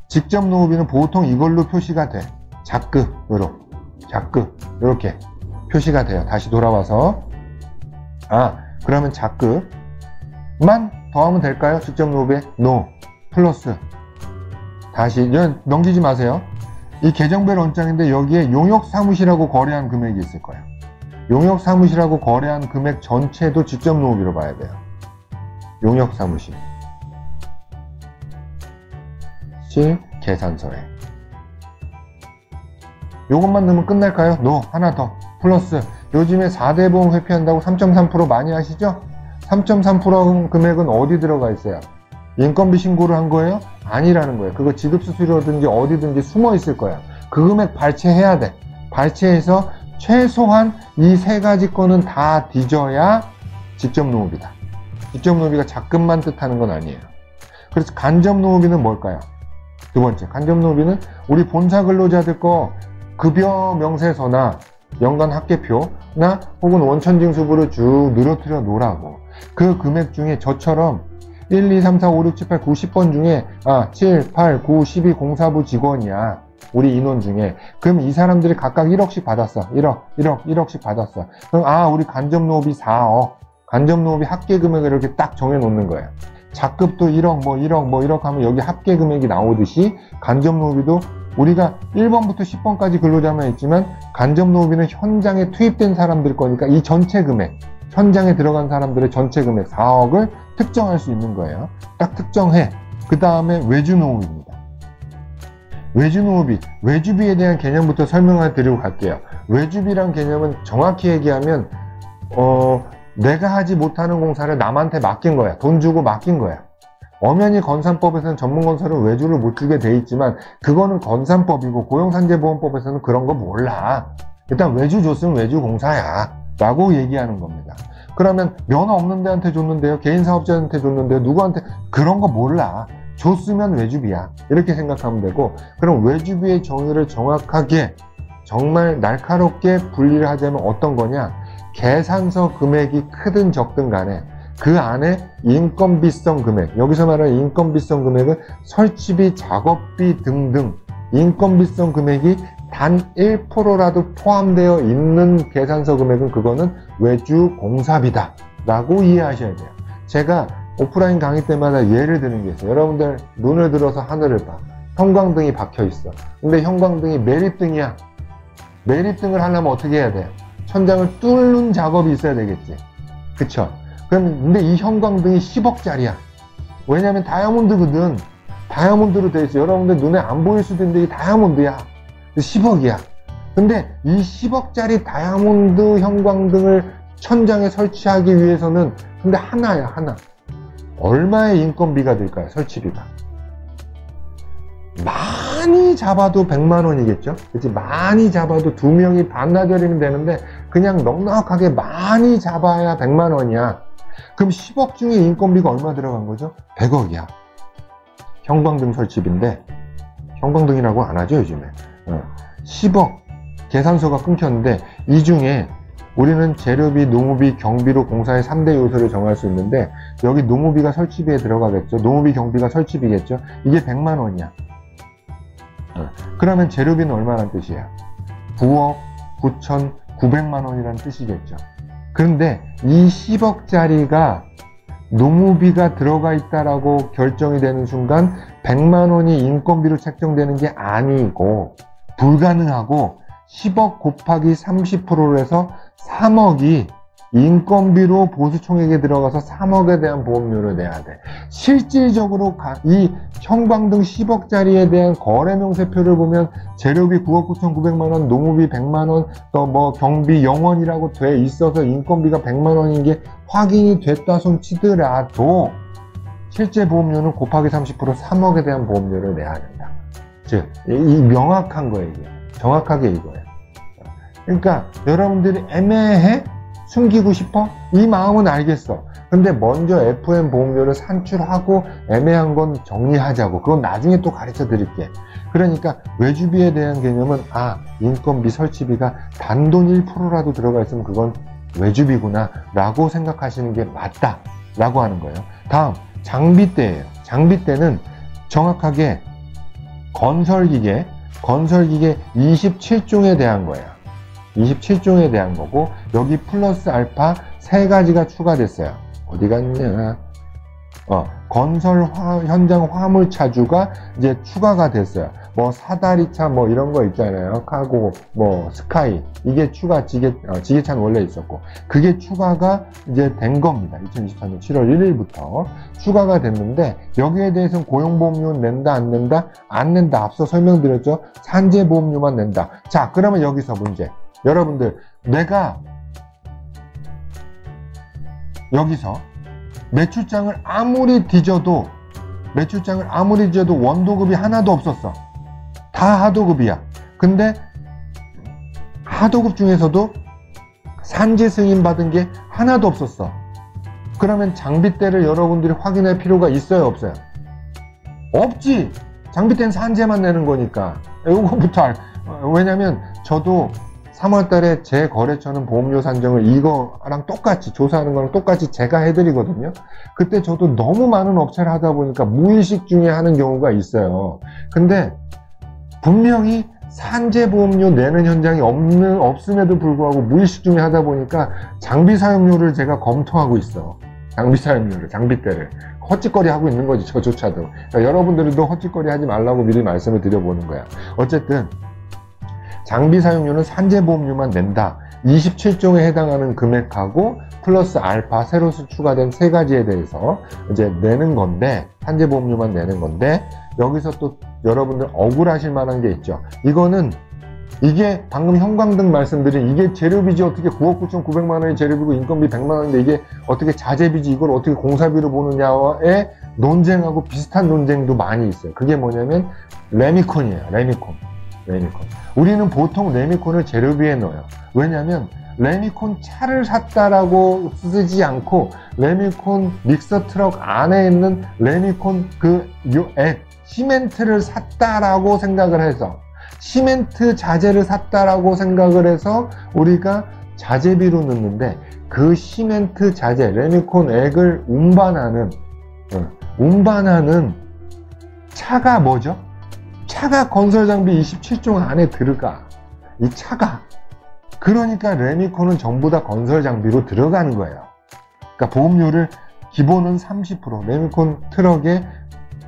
직접 노무비는 보통 이걸로 표시가 돼. 작급으로. 작급. 이렇게 표시가 돼요. 다시 돌아와서. 그러면 작급만 더하면 될까요? 직접 노무비에? No. 플러스. 다시 넘기지 마세요. 이 계정별 원장인데 여기에 용역사무실하고 거래한 금액이 있을 거예요. 용역사무실하고 거래한 금액 전체도 직접 노무비로 봐야 돼요. 용역사무실 실 계산서에 요것만 넣으면 끝날까요? No. 하나 더 플러스 요즘에 4대 보험 회피한다고 3.3% 많이 하시죠? 3.3% 금액은 어디 들어가 있어요? 인건비 신고를 한 거예요? 아니라는 거예요. 그거 지급수수료든지 어디든지 숨어 있을 거야. 그 금액 발췌해야 돼. 발췌해서 최소한 이 3가지 건은 다 뒤져야 직접 노무비다. 직접 노무비가 작금만 뜻하는 건 아니에요. 그래서 간접 노무비는 뭘까요? 두 번째, 간접 노무비는 우리 본사 근로자들 거 급여 명세서나 연간 합계표나 혹은 원천징수부를 쭉 늘어뜨려 놓으라고. 그 금액 중에 저처럼 1, 2, 3, 4, 5, 6, 7, 8, 9, 10번 중에 7, 8, 9, 12 공사부 직원이야. 우리 인원 중에. 그럼 이 사람들이 각각 1억씩 받았어. 1억씩 받았어. 그럼 우리 간접노업이 4억. 간접노업이 합계금액을 이렇게 딱 정해놓는 거예요. 작급도 1억, 1억 하면 여기 합계금액이 나오듯이 간접노업이도 우리가 1번부터 10번까지 근로자만 있지만 간접노업이는 현장에 투입된 사람들 거니까 이 전체 금액, 현장에 들어간 사람들의 전체 금액 4억을 특정할 수 있는 거예요. 딱 특정해. 그 다음에 외주노업입니다. 외주노업이, 외주비에 대한 개념부터 설명을 드리고 갈게요. 외주비란 개념은 정확히 얘기하면 내가 하지 못하는 공사를 남한테 맡긴 거야. 돈 주고 맡긴 거야. 엄연히 건산법에서는 전문건설은 외주를 못 주게 돼 있지만 그거는 건산법이고 고용산재보험법에서는 그런 거 몰라. 일단 외주 줬으면 외주공사야 라고 얘기하는 겁니다. 그러면 면허 없는 데한테 줬는데요, 개인사업자한테 줬는데요, 누구한테, 그런 거 몰라. 줬으면 외주비야 이렇게 생각하면 되고, 그럼 외주비의 정의를 정확하게 정말 날카롭게 분리를 하자면 어떤 거냐, 계산서 금액이 크든 적든 간에 그 안에 인건비성 금액, 여기서 말하는 인건비성 금액은 설치비, 작업비 등등 인건비성 금액이 단 1%라도 포함되어 있는 계산서 금액은 그거는 외주 공사비다 라고 이해하셔야 돼요. 제가 오프라인 강의 때마다 예를 드는 게 있어요. 여러분들 눈을 들어서 하늘을 봐. 형광등이 박혀 있어. 근데 형광등이 매립등이야. 매립등을 하려면 어떻게 해야 돼요? 천장을 뚫는 작업이 있어야 되겠지. 그쵸? 근데 이 형광등이 10억짜리야. 왜냐면 다이아몬드거든. 다이아몬드로 되어 있어. 여러분들 눈에 안 보일 수도 있는데 이게 다이아몬드야. 10억이야. 근데 이 10억짜리 다이아몬드 형광등을 천장에 설치하기 위해서는 근데 하나야, 하나. 얼마의 인건비가 들까요? 설치비가. 많이 잡아도 100만 원이겠죠? 그치? 많이 잡아도 2명이 반나절이면 되는데 그냥 넉넉하게 많이 잡아야 100만 원이야. 그럼 10억 중에 인건비가 얼마 들어간 거죠? 100억이야. 형광등 설치비인데, 형광등이라고 안 하죠, 요즘에. 10억 계산서가 끊겼는데 이 중에 우리는 재료비, 노무비, 경비로 공사의 3대 요소를 정할 수 있는데 여기 노무비가 설치비에 들어가겠죠. 노무비, 경비가 설치비겠죠. 이게 100만 원이야. 그러면 재료비는 얼마란 뜻이야? 9억 9,900만 원이란 뜻이겠죠. 그런데 이 10억짜리가 노무비가 들어가 있다라고 결정이 되는 순간 100만 원이 인건비로 책정되는 게 아니고 불가능하고 10억 곱하기 30%로 해서 3억이 인건비로 보수총액에 들어가서 3억에 대한 보험료를 내야 돼. 실질적으로 이 형광등 10억짜리에 대한 거래 명세표를 보면 재료비 9억 9,900만 원, 노무비 100만 원, 또 뭐 경비 0원이라고 돼 있어서 인건비가 100만 원인 게 확인이 됐다 손 치더라도 실제 보험료는 곱하기 30% 3억에 대한 보험료를 내야 된다. 즉, 이 명확한 거예요. 정확하게 이거예요. 그러니까 여러분들이 애매해? 숨기고 싶어? 이 마음은 알겠어. 근데 먼저 FM 보험료를 산출하고 애매한 건 정리하자고. 그건 나중에 또 가르쳐 드릴게. 그러니까 외주비에 대한 개념은 인건비, 설치비가 단돈 1%라도 들어가 있으면 그건 외주비구나 라고 생각하시는 게 맞다 라고 하는 거예요. 다음, 장비대예요. 장비대는 정확하게 건설기계 27종에 대한 거예요. 27종에 대한 거고 여기 플러스 알파 3가지가 추가됐어요. 어디 갔냐? 건설 현장 화물 차주가 이제 추가가 됐어요. 뭐 사다리차 뭐 이런 거 있잖아요. 카고 뭐 스카이 이게 추가 지게차는 원래 있었고 그게 추가가 이제 된 겁니다. 2024년 7월 1일부터 추가가 됐는데 여기에 대해서는 고용보험료는 낸다 안 낸다? 안 낸다. 앞서 설명드렸죠. 산재보험료만 낸다. 자, 그러면 여기서 문제. 여러분들, 내가 여기서 매출장을 아무리 뒤져도 원도급이 하나도 없었어. 다 하도급이야. 근데 하도급 중에서도 산재 승인 받은 게 하나도 없었어. 그러면 장비대를 여러분들이 확인할 필요가 있어요, 없어요? 없지. 장비대는 산재만 내는 거니까. 이거부터 왜냐면 저도 3월 달에 제 거래처는 보험료 산정을 이거랑 똑같이 조사하는 거랑 똑같이 제가 해드리거든요. 그때 저도 너무 많은 업체를 하다 보니까 무의식 중에 하는 경우가 있어요. 근데 분명히 산재보험료 내는 현장이 없음에도 불구하고 무의식 중에 하다 보니까 장비 사용료를 제가 검토하고 있어. 장비 사용료를, 장비대를. 헛짓거리 하고 있는 거지, 저조차도. 그러니까 여러분들도 헛짓거리 하지 말라고 미리 말씀을 드려보는 거야. 어쨌든 장비 사용료는 산재보험료만 낸다. 27종에 해당하는 금액하고 플러스 알파 새로 추가된 3가지에 대해서 이제 내는 건데, 산재보험료만 내는 건데, 여기서 또 여러분들 억울하실 만한 게 있죠. 이게 방금 형광등 말씀드린 이게 재료비지 어떻게 9억 9,900만 원이 재료비고 인건비 100만 원인데 이게 어떻게 자재비지 이걸 어떻게 공사비로 보느냐에 논쟁하고 비슷한 논쟁도 많이 있어요. 그게 뭐냐면 레미콘이에요. 레미콘. 우리는 보통 레미콘을 재료비에 넣어요. 왜냐하면 레미콘 차를 샀다라고 쓰지 않고 레미콘 믹서 트럭 안에 있는 레미콘 시멘트를 샀다라고 생각을 해서, 시멘트 자재를 샀다라고 생각을 해서 우리가 자재비로 넣는데, 그 시멘트 자재, 레미콘 액을 운반하는 차가 뭐죠? 차가 건설장비 27종 안에 들어가. 이 차가. 그러니까 레미콘은 전부 다 건설장비로 들어가는 거예요. 그러니까 보험료를 기본은 30%, 레미콘 트럭의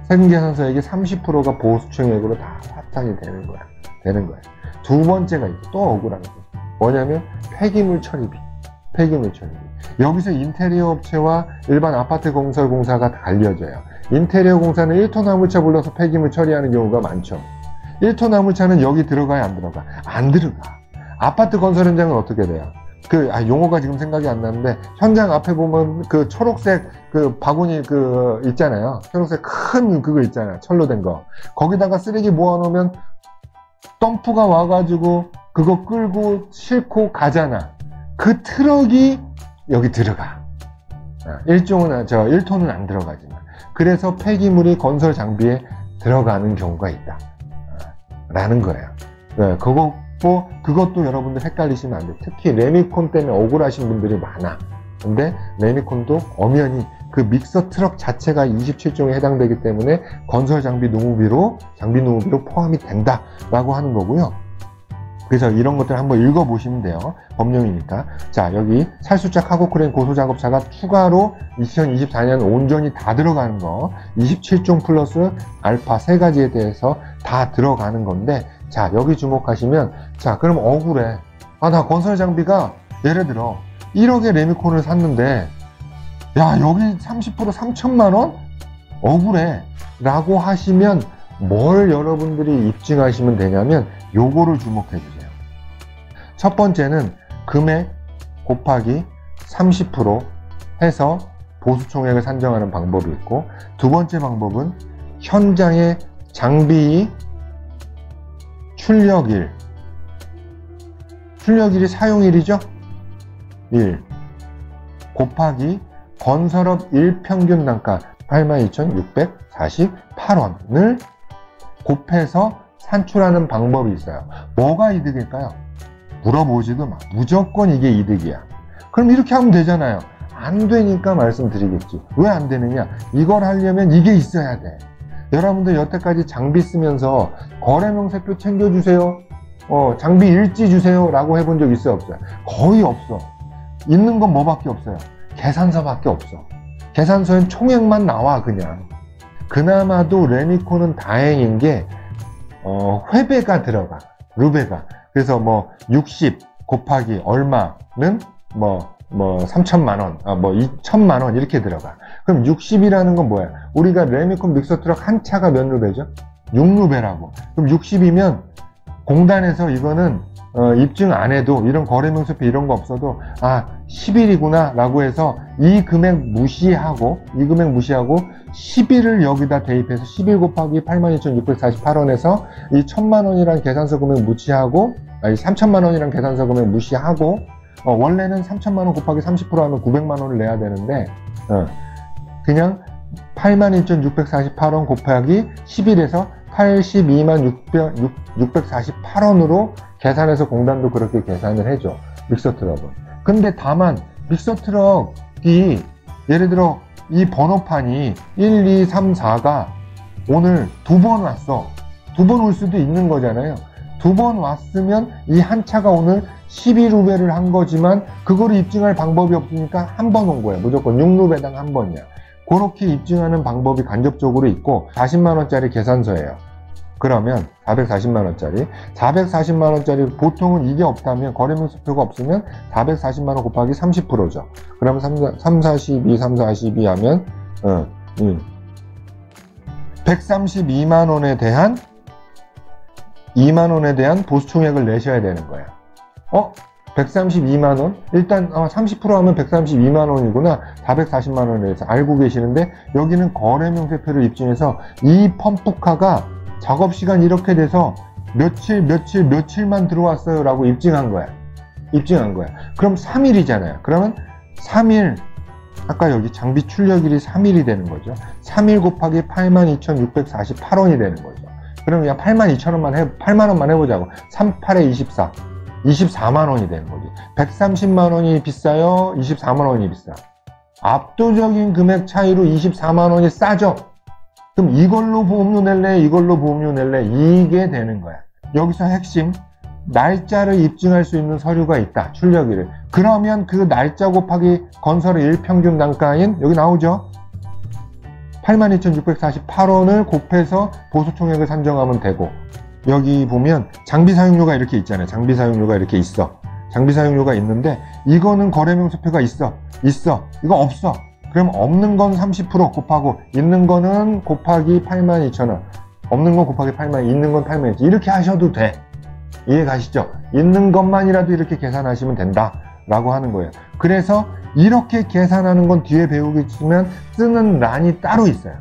세금계산서액의 30%가 보수총액으로 다 환산이 되는 거야. 두 번째가 있고 또 억울한 거. 뭐냐면 폐기물 처리비. 여기서 인테리어 업체와 일반 아파트 건설 공사가 갈려져요. 인테리어 공사는 1톤 화물차 불러서 폐기물 처리하는 경우가 많죠. 1톤 화물차는 여기 들어가야 안 들어가? 안 들어가. 아파트 건설 현장은 어떻게 돼요? 용어가 지금 생각이 안 나는데, 현장 앞에 보면 그 초록색 바구니 있잖아요. 초록색 큰 그거 있잖아요. 철로 된 거. 거기다가 쓰레기 모아놓으면 덤프가 와가지고 그거 끌고 싣고 가잖아. 그 트럭이 여기 들어가. 1톤은 안 들어가지만. 그래서 폐기물이 건설 장비에 들어가는 경우가 있다. 라는 거예요. 그것도 여러분들 헷갈리시면 안 돼요. 특히 레미콘 때문에 억울하신 분들이 많아. 근데 레미콘도 엄연히 그 믹서 트럭 자체가 27종에 해당되기 때문에 건설 장비 노무비로 포함이 된다라고 하는 거고요. 그래서 이런 것들 한번 읽어보시면 돼요. 법령이니까. 자, 여기 살수자, 카고크레인, 고소작업차가 추가로 2024년 온전히 다 들어가는 거, 27종 플러스 알파 3가지에 대해서 다 들어가는 건데, 자, 여기 주목하시면, 자, 그럼 억울해. 나 건설 장비가 예를 들어 1억의 레미콘을 샀는데, 야, 여기 30% 3천만 원? 억울해. 라고 하시면 뭘 여러분들이 입증하시면 되냐면 요거를 주목해 주세요. 첫 번째는 금액 곱하기 30% 해서 보수총액을 산정하는 방법이 있고, 두 번째 방법은 현장의 장비 출력일이 사용일이죠? 1 곱하기 건설업 일평균 단가 82,648원을 곱해서 산출하는 방법이 있어요. 뭐가 이득일까요? 물어보지도 마. 무조건 이게 이득이야. 그럼 이렇게 하면 되잖아요. 안 되니까 말씀드리겠지. 왜 안 되느냐? 이걸 하려면 이게 있어야 돼. 여러분들 여태까지 장비 쓰면서 거래명세표 챙겨주세요. 장비 일지 주세요. 라고 해본 적 있어요? 없어요? 거의 없어. 있는 건 뭐밖에 없어요? 계산서밖에 없어. 계산서엔 총액만 나와 그냥. 그나마도 레미콘은 다행인 게 회배가 들어가. 루베가. 그래서 60 곱하기 얼마는 3천만 원, 2천만 원 이렇게 들어가. 그럼 60이라는 건 뭐야? 우리가 레미콘 믹서 트럭 한 차가 몇 루베죠? 6루베라고. 그럼 60이면 공단에서 이거는 입증 안 해도, 이런 거래명세표 이런 거 없어도 10일이구나 라고 해서 이 금액 무시하고 10일을 여기다 대입해서 11 곱하기 82,648원에서 이 1,000만 원이란 계산서 금액 무시하고, 3천만 원이란 계산서 금액 무시하고, 원래는 3천만 원 곱하기 30% 하면 900만 원을 내야 되는데, 그냥 82,648원 곱하기 11에서 826,648원으로 계산해서 공단도 그렇게 계산을 해줘. 믹서 트럭은. 근데 다만 믹서 트럭이 예를 들어 이 번호판이 1, 2, 3, 4가 오늘 2번 왔어. 2번 올 수도 있는 거잖아요. 2번 왔으면 이 한 차가 오늘 12루베를 한 거지만 그거를 입증할 방법이 없으니까 한 번 온 거예요. 무조건 6루베당 한 번이야. 그렇게 입증하는 방법이 간접적으로 있고, 40만원짜리 계산서예요. 그러면 440만원짜리 440만원짜리 보통은 이게 없다면, 거래명세표가 없으면 440만원 곱하기 30%죠. 그러면 342 하면 132만원에 대한 2만원에 대한 보수총액을 내셔야 되는 거예요. 132만원? 일단 30% 하면 132만원이구나. 440만원에 대해서 알고 계시는데, 여기는 거래명세표를 입증해서 이 펌프카가 작업시간 이렇게 돼서 며칠만 들어왔어요 라고 입증한 거야. 그럼 3일이잖아요. 그러면 3일, 아까 여기 장비 출력일이 3일이 되는 거죠. 3일 곱하기 82,648원이 되는 거죠. 그럼 그냥 8만원만 해보자고. 38에 24. 24만원이 되는 거지. 130만원이 비싸요? 24만원이 비싸? 압도적인 금액 차이로 24만원이 싸죠? 그럼 이걸로 보험료 낼래? 이걸로 보험료 낼래? 이게 되는 거야. 여기서 핵심, 날짜를 입증할 수 있는 서류가 있다. 출력일을. 그러면 그 날짜 곱하기 건설의 일평균 단가인, 여기 나오죠? 82,648원을 곱해서 보수총액을 산정하면 되고, 여기 보면 장비 사용료가 이렇게 있잖아요. 장비 사용료가 이렇게 있어. 장비 사용료가 있는데, 이거는 거래명세표가 있어. 이거 없어. 그럼 없는 건 30% 곱하고, 있는 거는 곱하기 82,000원. 없는 건 곱하기 8만, 있는 건 8만이지. 이렇게 하셔도 돼. 이해 가시죠? 있는 것만이라도 이렇게 계산하시면 된다 라고 하는 거예요. 그래서 이렇게 계산하는 건 뒤에 배우겠지만 쓰는 란이 따로 있어요.